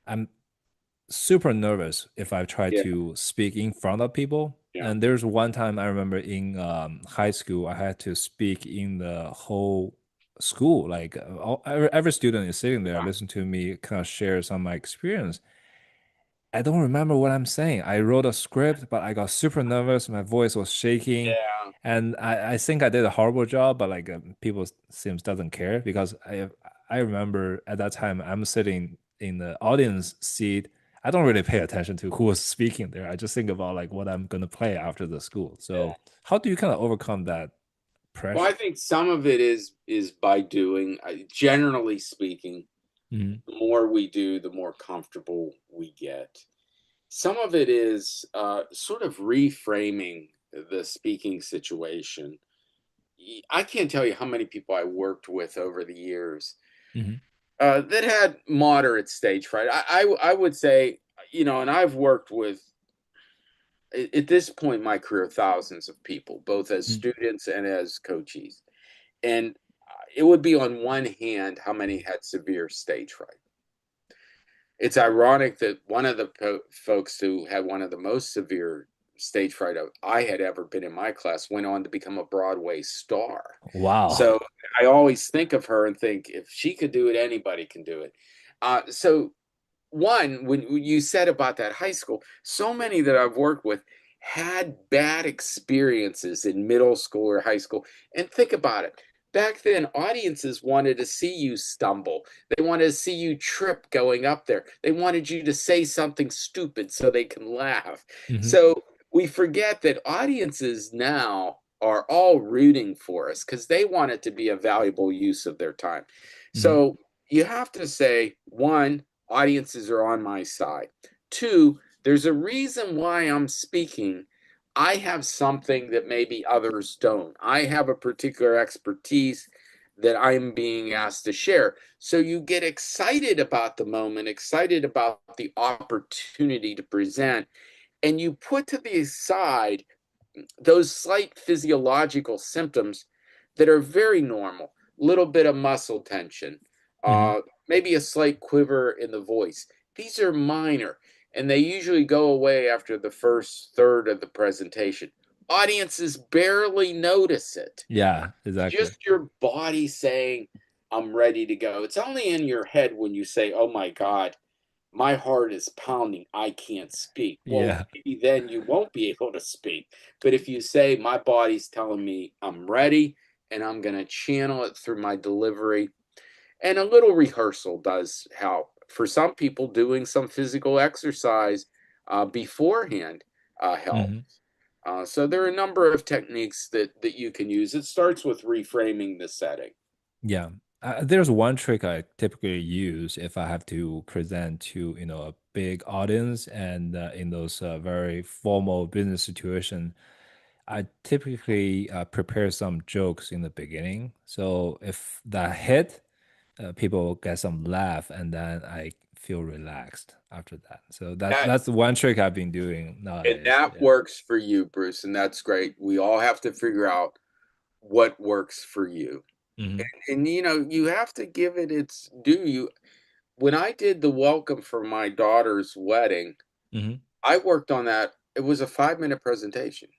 I'm super nervous if I try Yeah, to speak in front of people. yeah. And there's one time I remember in high school, I had to speak in the whole school. Like every student is sitting there, Wow. listen to me kind of share some of my experience. I don't remember what I'm saying. I wrote a script, but I got super nervous. My voice was shaking, Yeah. and I think I did a horrible job. But like people seems doesn't care because I remember at that time I'm sitting in the audience seat. I don't really pay attention to who was speaking there. I just think about like what I'm gonna play after the school. Yeah. So how do you kind of overcome that Well, I pressure? think some of it is by doing. Generally speaking, Mhm. the more we do, the more comfortable we get. Some of it is sort of reframing the speaking situation. I can't tell you how many people I worked with over the years Mhm. that had moderate stage fright. I would say, and I've worked with at this point in my career thousands of people, both as Mhm. students and as coaches, and it would be on one hand how many had severe stage fright. It's ironic that one of the folks who had one of the most severe stage fright I had ever been in my class went on to become a Broadway star. Wow. So I always think of her and think if she could do it, anybody can do it. So one, when you said about that high school, so many that I've worked with had bad experiences in middle school or high school. And think about it. Back then, audiences wanted to see you stumble. They wanted to see you trip going up there. They wanted you to say something stupid so they can laugh. Mhm. So we forget that audiences now are all rooting for us because they want it to be a valuable use of their time. Mhm. So you have to say, one, audiences are on my side. Two, there's a reason why I'm speaking. I have something that maybe others don't. I have a particular expertise that I'm being asked to share. So you get excited about the moment, excited about the opportunity to present, and you put to the side those slight physiological symptoms that are very normal. Little bit of muscle tension, Mhm. uh, maybe a slight quiver in the voice. These are minor, and they usually go away after the first third of the presentation. Audiences barely notice it. Yeah, It's exactly. just your body saying, I'm ready to go. It's only in your head when you say, oh my God, my heart is pounding, I can't speak. Well, Yeah. maybe then you won't be able to speak. But if you say, my body's telling me I'm ready and I'm going to channel it through my delivery, and a little rehearsal does help. For some people, doing some physical exercise beforehand Mhm. helps. So there are a number of techniques that you can use. It starts with reframing the setting. Yeah. There's one trick I typically use if I have to present to, a big audience and in those very formal business situation. I typically prepare some jokes in the beginning. So if that hit, people get some laugh and then I feel relaxed after that. So That that's the one trick I've been doing and nowadays. that Yeah. works for you, Bruce, and that's great. We all have to figure out what works for you. Hmm. And you have to give it its due. When I did the welcome for my daughter's wedding, Hmm. I worked on that. It was a 5-minute presentation.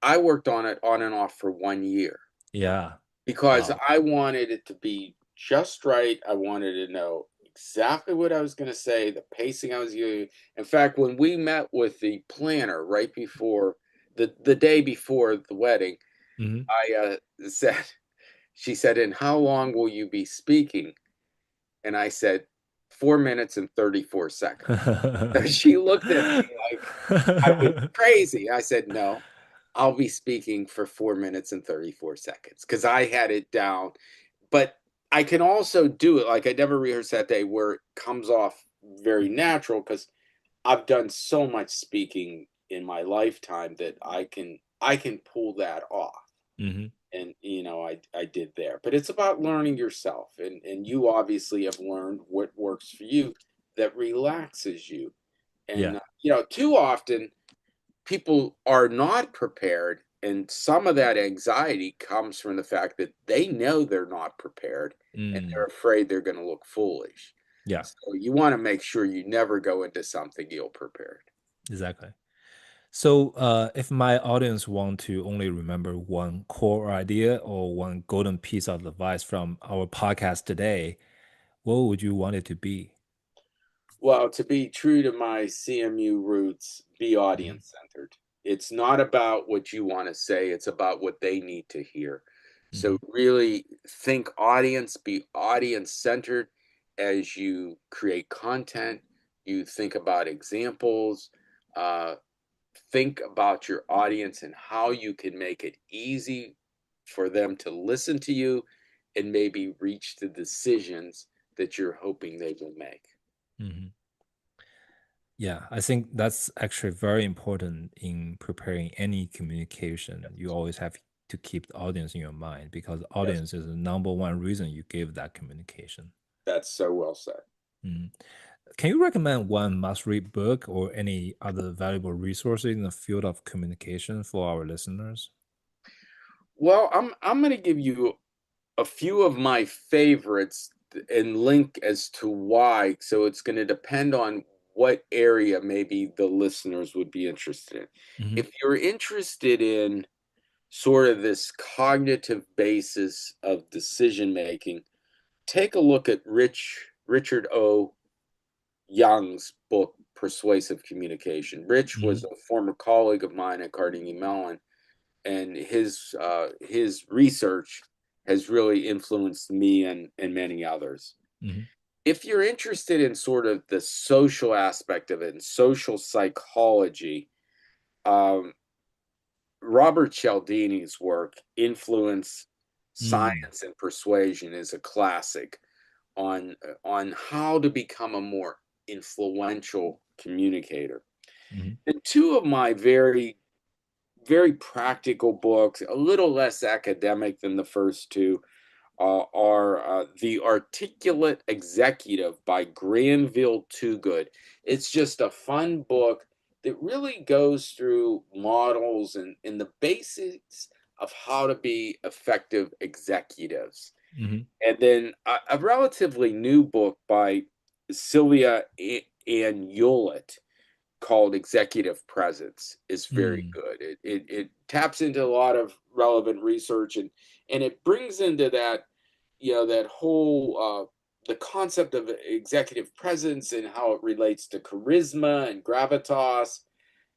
I worked on it on and off for 1 year Yeah. because Wow. I wanted it to be just right. I wanted to know exactly what I was going to say, the pacing I was using. In fact, when we met with the planner right before the day before the wedding, Hmm. I said, she said, and how long will you be speaking? And I said, 4 minutes and 34 seconds. She looked at me like I was crazy. I said, no, I'll be speaking for 4 minutes and 34 seconds because I had it down. But I can also do it like I never rehearsed that day where it comes off very natural because I've done so much speaking in my lifetime that I can pull that off. Hmm. And I did there, but it's about learning yourself, and you obviously have learned what works for you that relaxes you. And Yeah. too often people are not prepared, and some of that anxiety comes from the fact that they know they're not prepared and they're Mm, afraid they're going to look foolish. yeah, So you want to make sure you never go into something ill prepared. exactly. So, if my audience want to only remember one core idea or one golden piece of advice from our podcast today, what would you want it to be? Well, to be true to my CMU roots, be Mhm, audience centered. It's not about what you want to say, it's about what they need to hear. So, mhm, really think audience, be audience centered as you create content. You think about examples, uh, think about your audience and how you can make it easy for them to listen to you and maybe reach the decisions that you're hoping they will make. mhm. Yeah, I think that's actually very important in preparing any communication. You always have to keep the audience in your mind because the Yes, audience is the number one reason you give that communication. that's so well said. Mm. Can you recommend one must-read book or any other valuable resources in the field of communication for our listeners? Well, I'm going to give you a few of my favorites and link as to why. So it's going to depend on what area maybe the listeners would be interested in. Hmm. If you're interested in sort of this cognitive basis of decision making, take a look at Richard O. Young's book, Persuasive Communication. Rich was Hmm. a former colleague of mine at Carnegie Mellon, and his research has really influenced me and many others. Hmm. If you're interested in sort of the social aspect of it and social psychology, um, Robert Cialdini's work, Influence, Mm. Science, and Persuasion, is a classic on how to become a more influential communicator. Hmm. And two of my very practical books, a little less academic than the first two, are The Articulate Executive by Granville Toogood. It's just a fun book that really goes through models and the basics of how to be effective executives. Hmm. And then a relatively new book by Sylvia Ann Hewlett called Executive Presence is very Mm. good. It taps into a lot of relevant research and it brings into that, that whole the concept of executive presence and how it relates to charisma and gravitas.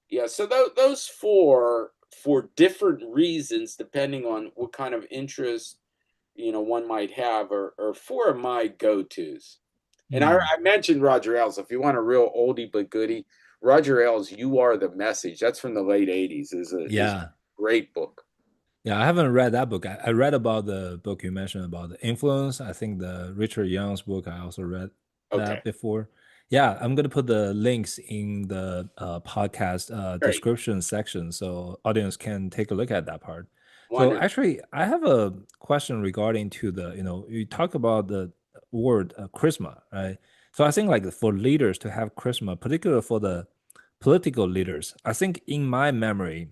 Yeah, so those four, for different reasons, depending on what kind of interest one might have, are four of my go-tos. And Mm. I mentioned Roger Ailes. If you want a real oldie but goodie, Roger Ailes' "You Are the Message." That's from the late '80s. Is a Yeah. great book. Yeah, I haven't read that book. I read about the book you mentioned about the influence. I think the Richard Young's book, I also read Okay, that before. Yeah, I'm gonna put the links in the podcast great, description section so audience can take a look at that part. So wonderful. actually, I have a question regarding to the, you talk about the word charisma, right? So I think like for leaders to have charisma, particularly for the political leaders, I think in my memory,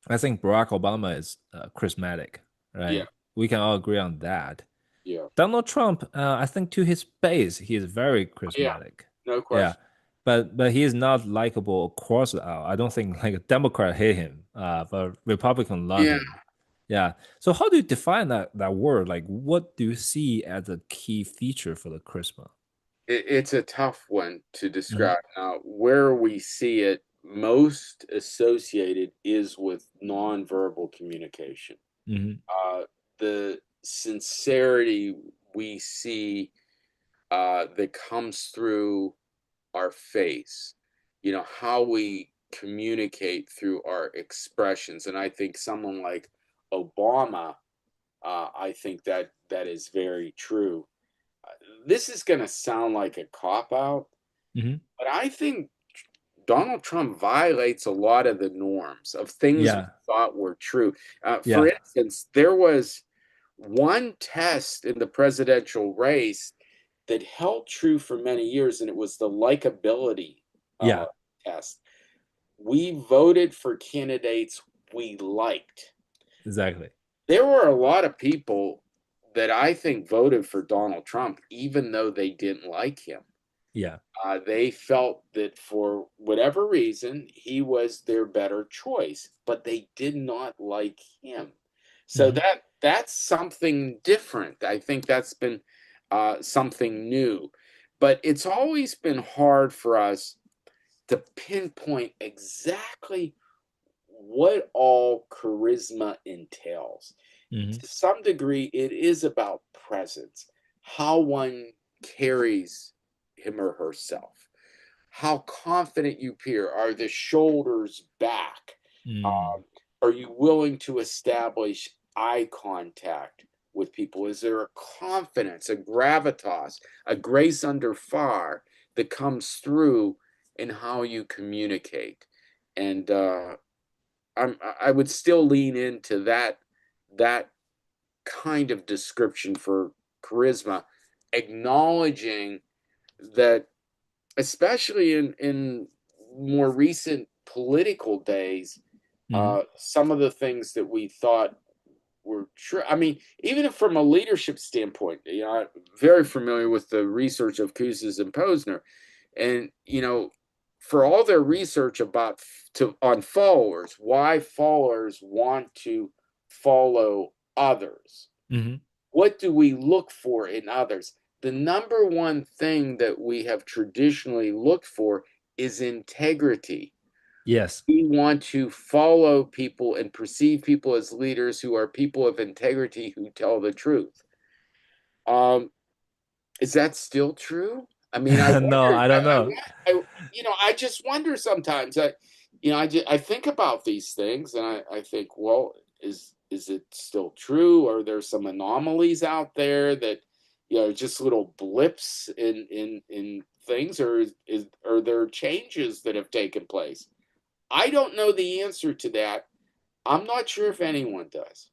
I think Barack Obama is charismatic, Yeah, right? We can all agree on that. yeah, Donald Trump, I think to his base, he is very yeah. charismatic. No Yeah, question. but he is not likable across the aisle. I don't think like a Democrat hate him, but Republican love Yeah, him. Yeah. So how do you define that word? Like, what do you see as a key feature for the charisma? it's a tough one to Hmm. describe. Now, where we see it most associated is with nonverbal communication. Hmm. The sincerity we see that comes through our face, how we communicate through our expressions. And I think someone like Obama, I think that is very true. This is going to sound like a cop out, Hmm. but I think Donald Trump violates a lot of the norms of things we Yeah. thought were true. For Yeah. instance, there was one test in the presidential race that held true for many years, and it was the likability uh, Yeah. test. we voted for candidates we liked. Exactly. There were a lot of people that I think voted for Donald Trump, even though they didn't like him. Yeah. They felt that for whatever reason, he was their better choice, but they did not like him. So Hmm. that's something different. I think that's been something new. But it's always been hard for us to pinpoint exactly what all charisma entails. Hmm. To some degree, it is about presence, how one carries him or herself, how confident you appear. Are the shoulders back? Mm. Um, are you willing to establish eye contact with people? Is there a confidence, a gravitas, a grace under fire that comes through in how you communicate? And I would still lean into that kind of description for charisma, acknowledging that, especially in more recent political days, Hmm. some of the things that we thought were true. I mean, even if from a leadership standpoint, I'm very familiar with the research of Kouzes and Posner, and for all their research about on followers, why followers want to follow others. Hmm. What do we look for in others? The number one thing that we have traditionally looked for is integrity. Yes. We want to follow people and perceive people as leaders who are people of integrity who tell the truth. Um, is that still true? I mean, I No, wonder. I don't know. I just wonder sometimes. I think about these things, and I think, well, is it still true? Or are there some anomalies out there that, just little blips in things, or are there changes that have taken place? I don't know the answer to that. I'm not sure if anyone does.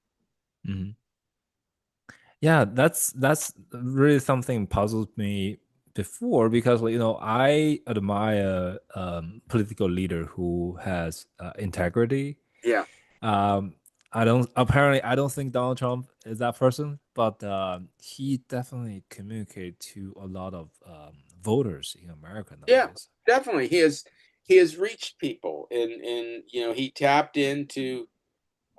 Hmm. Yeah, that's really something puzzled me before because I admire political leader who has integrity. Yeah, Um, I don't think Donald Trump is that person, but he definitely communicate to a lot of voters in America yeah, nowadays. definitely. He has reached people, and he tapped into,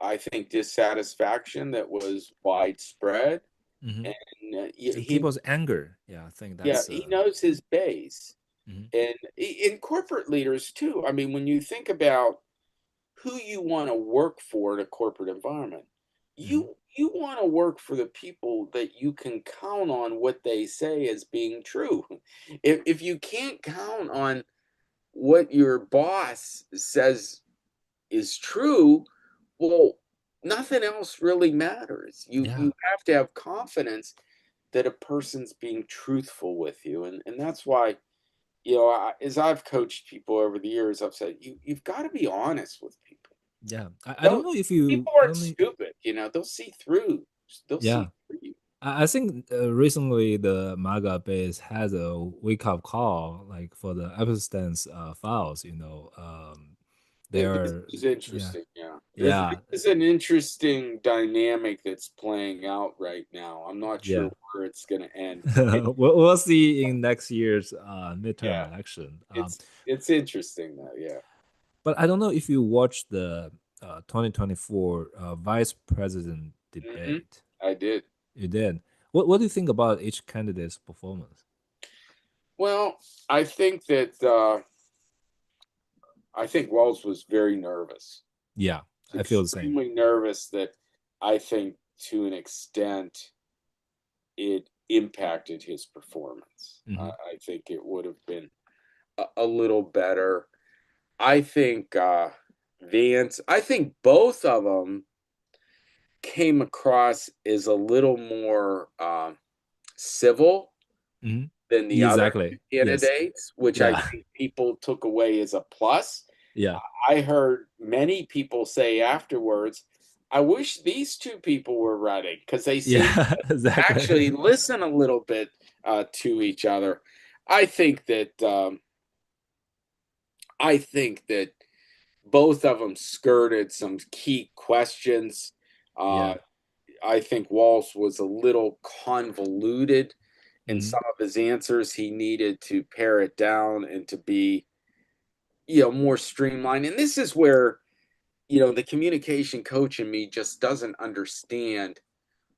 I think, dissatisfaction that was widespread, Hmm. and And he people's anger, yeah, I think yeah, that's he knows his base, mhm. and in corporate leaders too. I mean, when you think about who you want to work for in a corporate environment, Hmm. you want to work for the people that you can count on what they say as being true. If you can't count on what your boss says is true, well, nothing else really matters. You Yeah, have to have confidence that a person's being truthful with you, and that's why, as I've coached people over the years, I've said you've got to be honest with people. yeah. I don't Don't know if you People I aren't don't know, stupid, they'll see through. They'll yeah. see through you. I think recently the MAGA base has a wake up call, like for the Epstein's files. This They're is yeah, interesting. Yeah, this yeah, is an interesting dynamic that's playing out right now. I'm not sure yeah. where it's going to end. We'll see in next year's midterm Yeah, election. it's interesting though. Yeah. But I don't know if you watched the 2024 vice president Hmm. debate. I did. You did. What do you think about each candidate's performance? Well, I think that I think Wells was very nervous. Yeah, I feel the same. Extremely nervous that I think to an extent it impacted his performance. Hmm. I think it would have been a little better. I think I think both of them came across as a little more civil Hmm. than the other two Exactly. Yes. candidates, which I Yeah. think people took away as a plus. Yeah. I heard many people say afterwards, I wish these two people were running because they seem Yeah. to Exactly. actually listen a little bit to each other. I think that I think that both of them skirted some key questions. Uh, Yeah. I think Walsh was a little convoluted in Hmm. some of his answers. He needed to pare it down and to be, more streamlined. And this is where, the communication coach in me just doesn't understand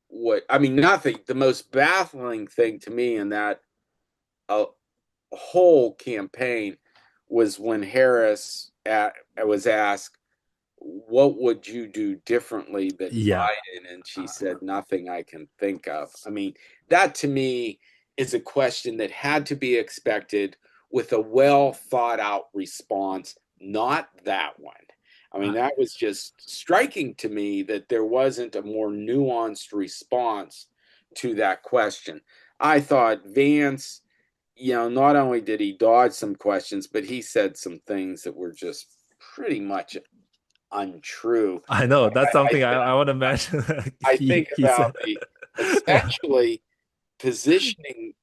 nothing. The most baffling thing to me in that uh, whole campaign was when was asked, what would you do differently than Yeah. Biden? And she said, nothing I can think of. I mean, that to me is a question that had to be expected with a well thought out response, not that one. I mean, Uh, that was just striking to me that there wasn't a more nuanced response to that question. I thought Vance, not only did he dodge some questions, but he said some things that were just pretty much untrue. I know that's I, something I want to mention. I he think he said, about the yeah. essentially positioning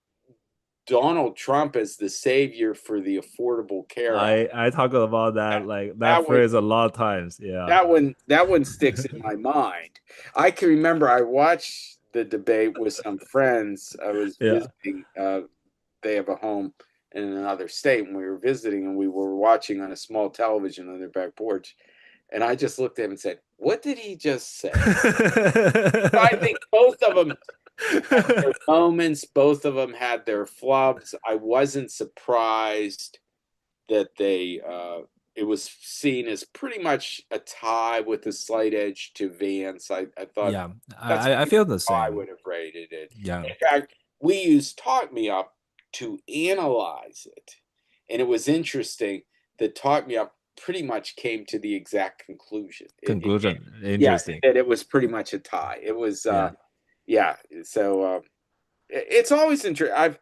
Donald Trump as the savior for the Affordable Care Act. I talk about That, that like that that one, phrase a lot of times. Yeah. that one sticks in my mind. I can remember I watched the debate with some friends. I was Yeah. visiting. They have a home in another state, and we were visiting, and we were watching on a small television on their back porch. And I just looked at him and said, "What did he just say?" I think both of them had their moments. Both of them had their flubs. I wasn't surprised that it was seen as pretty much a tie with a slight edge to Vance. I thought Yeah, that's I feel the how I same. would have rated it. Yeah. In fact, we used Talk Me Up to analyze it, and it was interesting that Talk Me Up pretty much came to the exact conclusion. Conclusion. Yeah, Interesting. that it was pretty much a tie. It was, Yeah. yeah. So it's always interesting.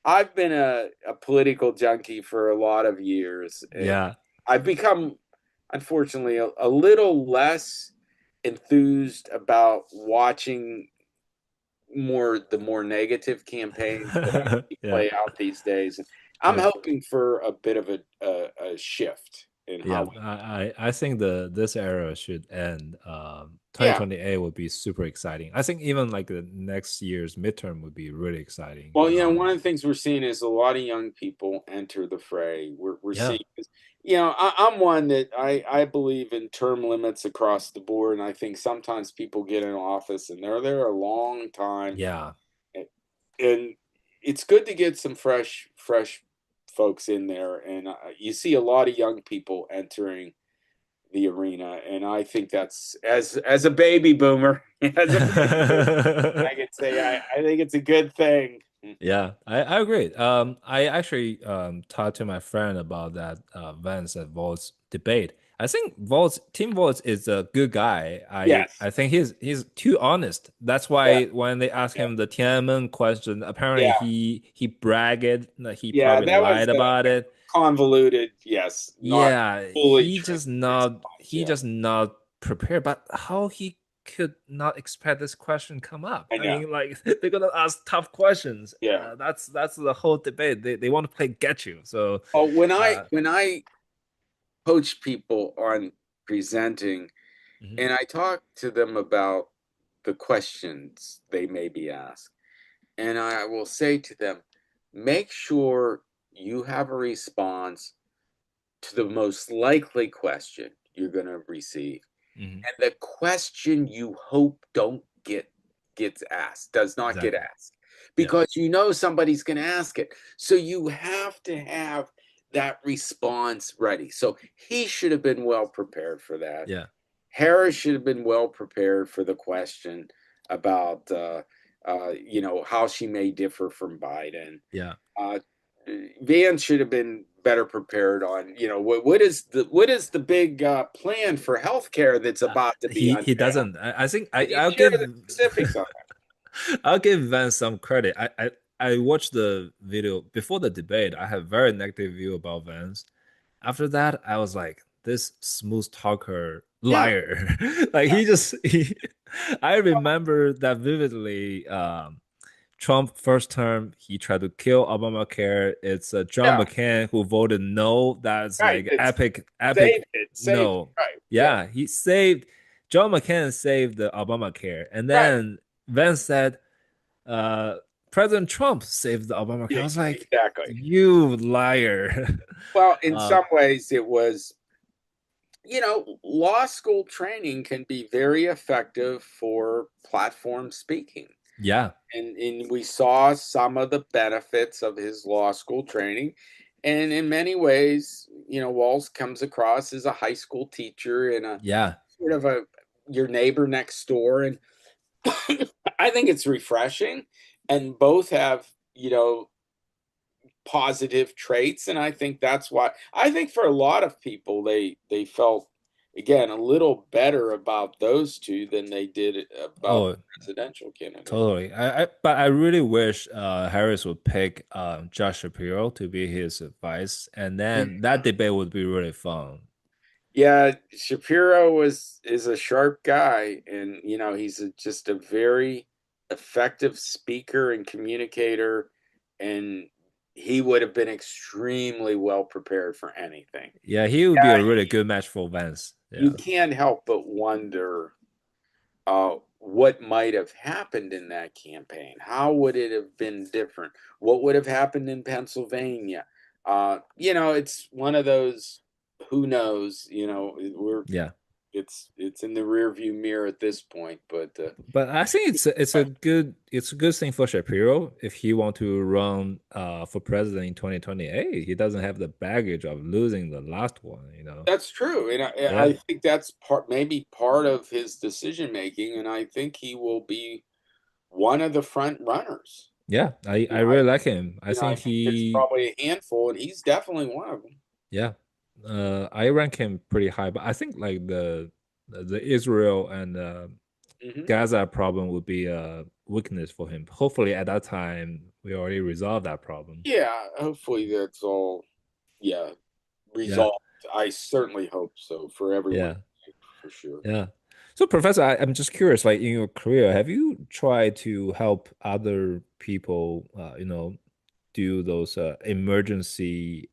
I've been a political junkie for a lot of years, and Yeah. I've become, unfortunately, a little less enthused about watching the more negative campaigns that I see Yeah. play out these days. I'm Yeah. hoping for a bit of a shift in how Yeah, we. I think this era should end. Yeah. 2028 would be super exciting. I think even like the next year's midterm would be really exciting. Well, one of the things we're seeing is a lot of young people enter the fray. We're Yeah, seeing, I'm one that I believe in term limits across the board, and I think sometimes people get in office and they're there a long time, yeah, and, and it's good to get some fresh folks in there, and you see a lot of young people entering the arena, and I think that's as a baby boomer, as a baby boomer, I could say I think it's a good thing. yeah. I agree. I actually talked to my friend about that Vance and Volts debate. I think Tim Volts is a good guy. Yes. I think he's too honest. That's Yeah. why when they asked Yeah. him the Tiananmen question, apparently Yeah. he bragged that he Yeah. probably That was lied about it. convoluted. Yes. Not Yeah, fully transparent response. he Yeah. just not prepared. But how he could not expect this question come up? I I know. mean, like they're gonna ask tough questions. Yeah. That's the whole debate. They want to play get you. So, Oh, uh, when I coach people on presenting mhm, and I talk to them about the questions they may be asked, and I will say to them, make sure you have a response to the most likely question you're going to receive, mhm, and the question you hope don't gets asked does not get exactly. asked, Yeah, because somebody's going to ask it, so you have to have that response ready. So he should have been well prepared for that. yeah, Harris should have been well prepared for the question about how she may differ from Biden. yeah. uh, Van should have been better prepared on, what is the big plan for healthcare that's about to be He unveiled. doesn't. I think Can you I'll share give the specifics on I'll give Vance some credit. I watched the video before the debate. I had very negative view about Vance. After that, I was like, this smooth talker that? Yeah, liar. Like yeah, I remember that vividly. Trump first term, he tried to kill Obamacare. It's John Yeah, McCain who voted no. That's right. like It's epic saved it. no. Right. Yeah. Yeah, he saved John McCain saved the Obamacare, and Right. then Vance said, uh, President Trump saved the Obamacare. I Yeah, was like, exactly. you liar. Well, in uh, some ways, it was, law school training can be very effective for platform speaking. yeah, And we saw some of the benefits of his law school training. And in many ways, Walls comes across as a high school teacher and a yeah, sort of your neighbor next door. And I think it's refreshing. And both have, positive traits. And I think that's why I think for a lot of people they felt again a little better about those two than they did about oh, the presidential candidate. totally. But I really wish Harris would pick Josh Shapiro to be his vice, and then that debate would be really fun. Yeah, Shapiro is a sharp guy, and he's just a very effective speaker and communicator, and he would have been extremely well prepared for anything. Yeah, he would be Yeah, a really good match for Vance. you Yeah. can't help but wonder what might have happened in that campaign. How would it have been different? What would have happened in Pennsylvania? It's one of those. Who knows? Yeah. It's in the rearview mirror at this point. But But I think it's a good thing for Shapiro if he want to run for president in 2028. He doesn't have the baggage of losing the last one, you know. that's true, and I Yeah. think that's maybe part of his decision making, and I think he will be one of the front runners. Yeah, I I really like him. I I think think it's he probably a handful, and he's definitely one of them. yeah. I rank him pretty high, but I think like the Israel and Hmm. Gaza problem would be a weakness for him. Hopefully at that time we already resolved that problem. Yeah, hopefully that's all. Yeah, Yeah. resolved. I certainly hope so for everyone, Yeah. for sure. Yeah. So, Professor, I'm just curious, like in your career, have you tried to help other people, do those emergency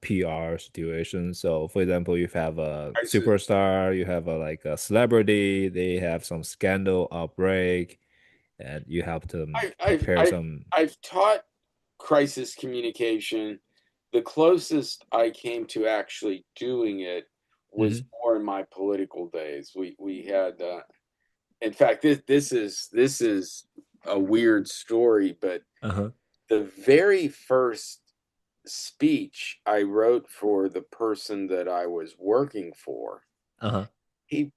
PR situations? So, for example, you have a I said superstar, you have like a celebrity, they have some scandal outbreak, and you help them I, I've prepare I've some. I've taught crisis communication. The closest I came to actually doing it was Mhm. more in my political days. We had, in fact, this is a weird story, but Uh-huh. the very first speech I wrote for the person that I was working for, Uh-huh. he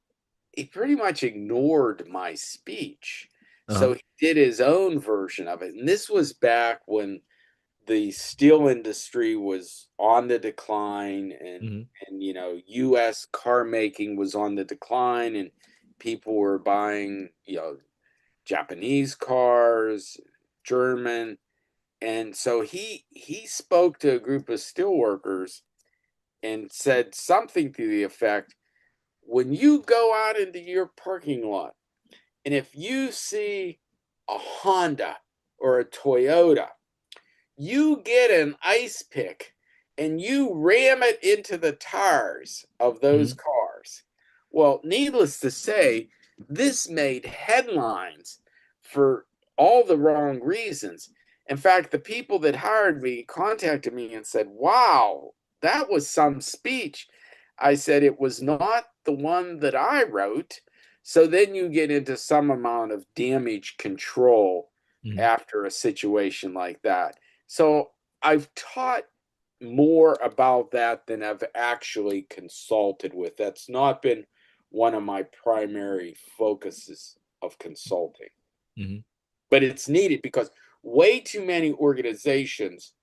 he pretty much ignored my speech. Uh-huh. So he did his own version of it. And this was back when the steel industry was on the decline Hmm. and US car making was on the decline and people were buying, Japanese cars, German. And so he spoke to a group of steelworkers and said something to the effect, when you go out into your parking lot and if you see a Honda or a Toyota, you get an ice pick and you ram it into the tires of those Hmm. cars. Well, needless to say, this made headlines for all the wrong reasons. In fact, the people that hired me contacted me and said, "Wow, that was some speech." I said, "It was not the one that I wrote." So then you get into some amount of damage control Hmm. after a situation like that. So I've taught more about that than I've actually consulted with. That's not been one of my primary focuses of consulting. Hmm. But it's needed because way too many organizations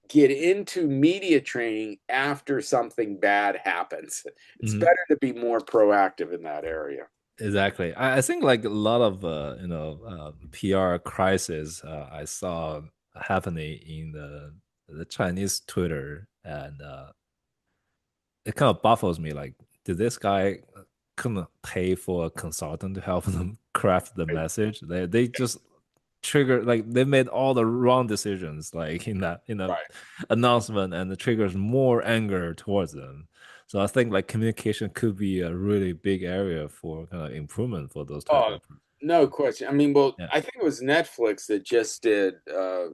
get into media training after something bad happens. It's Hmm. better to be more proactive in that area. Exactly. I think like a lot of PR crisis I saw happening in the Chinese Twitter, and it kind of baffles me. Like, did this guy couldn't pay for a consultant to help them craft the Right? message? They just trigger, like they made all the wrong decisions, like in that Right. announcement, and it triggers more anger towards them. So I think like communication could be a really big area for kind of improvement for those type Oh, of. no question. I mean, well, Yeah. I think it was Netflix that just did a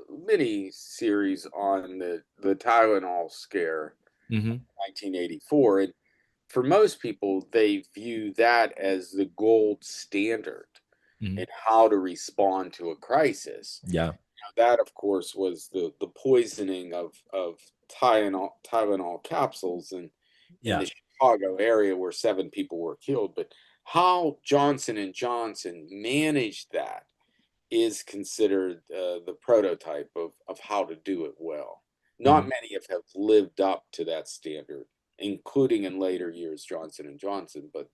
mini series on the Tylenol scare, Hmm. 1984, and for most people, they view that as the gold standard Hmm. in how to respond to a crisis. Yeah. That, of course, was the poisoning of Tylenol capsules in Yeah. the Chicago area where 7 people were killed. But how Johnson and Johnson managed that is considered the prototype of how to do it well. Not Hmm. many have lived up to that standard, including in later years Johnson and Johnson. But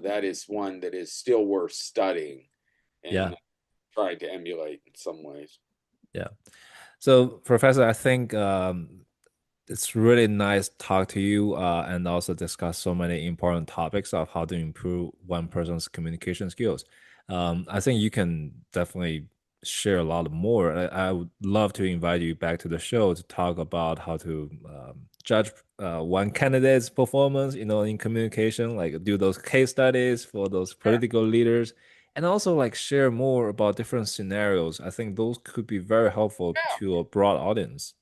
that is one that is still worth studying Yeah. and trying to emulate in some ways. Yeah. So, Professor, I think it's really nice to talk to you and also discuss so many important topics of how to improve one person's communication skills. I think you can definitely share a lot more. I would love to invite you back to the show to talk about how to judge one candidate's performance, in communication, like do those case studies for those political leaders, and also like share more about different scenarios. I think those could be very helpful Yeah. to a broad audience.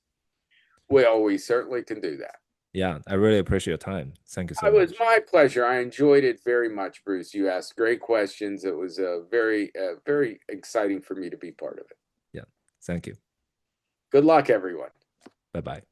Well, we certainly can do that. Yeah, I really appreciate your time. Thank you so It was much. my pleasure. I enjoyed it very much, Bruce. You asked great questions. It was very exciting for me to be part of it. Yeah, thank you. Good luck, everyone. Bye bye.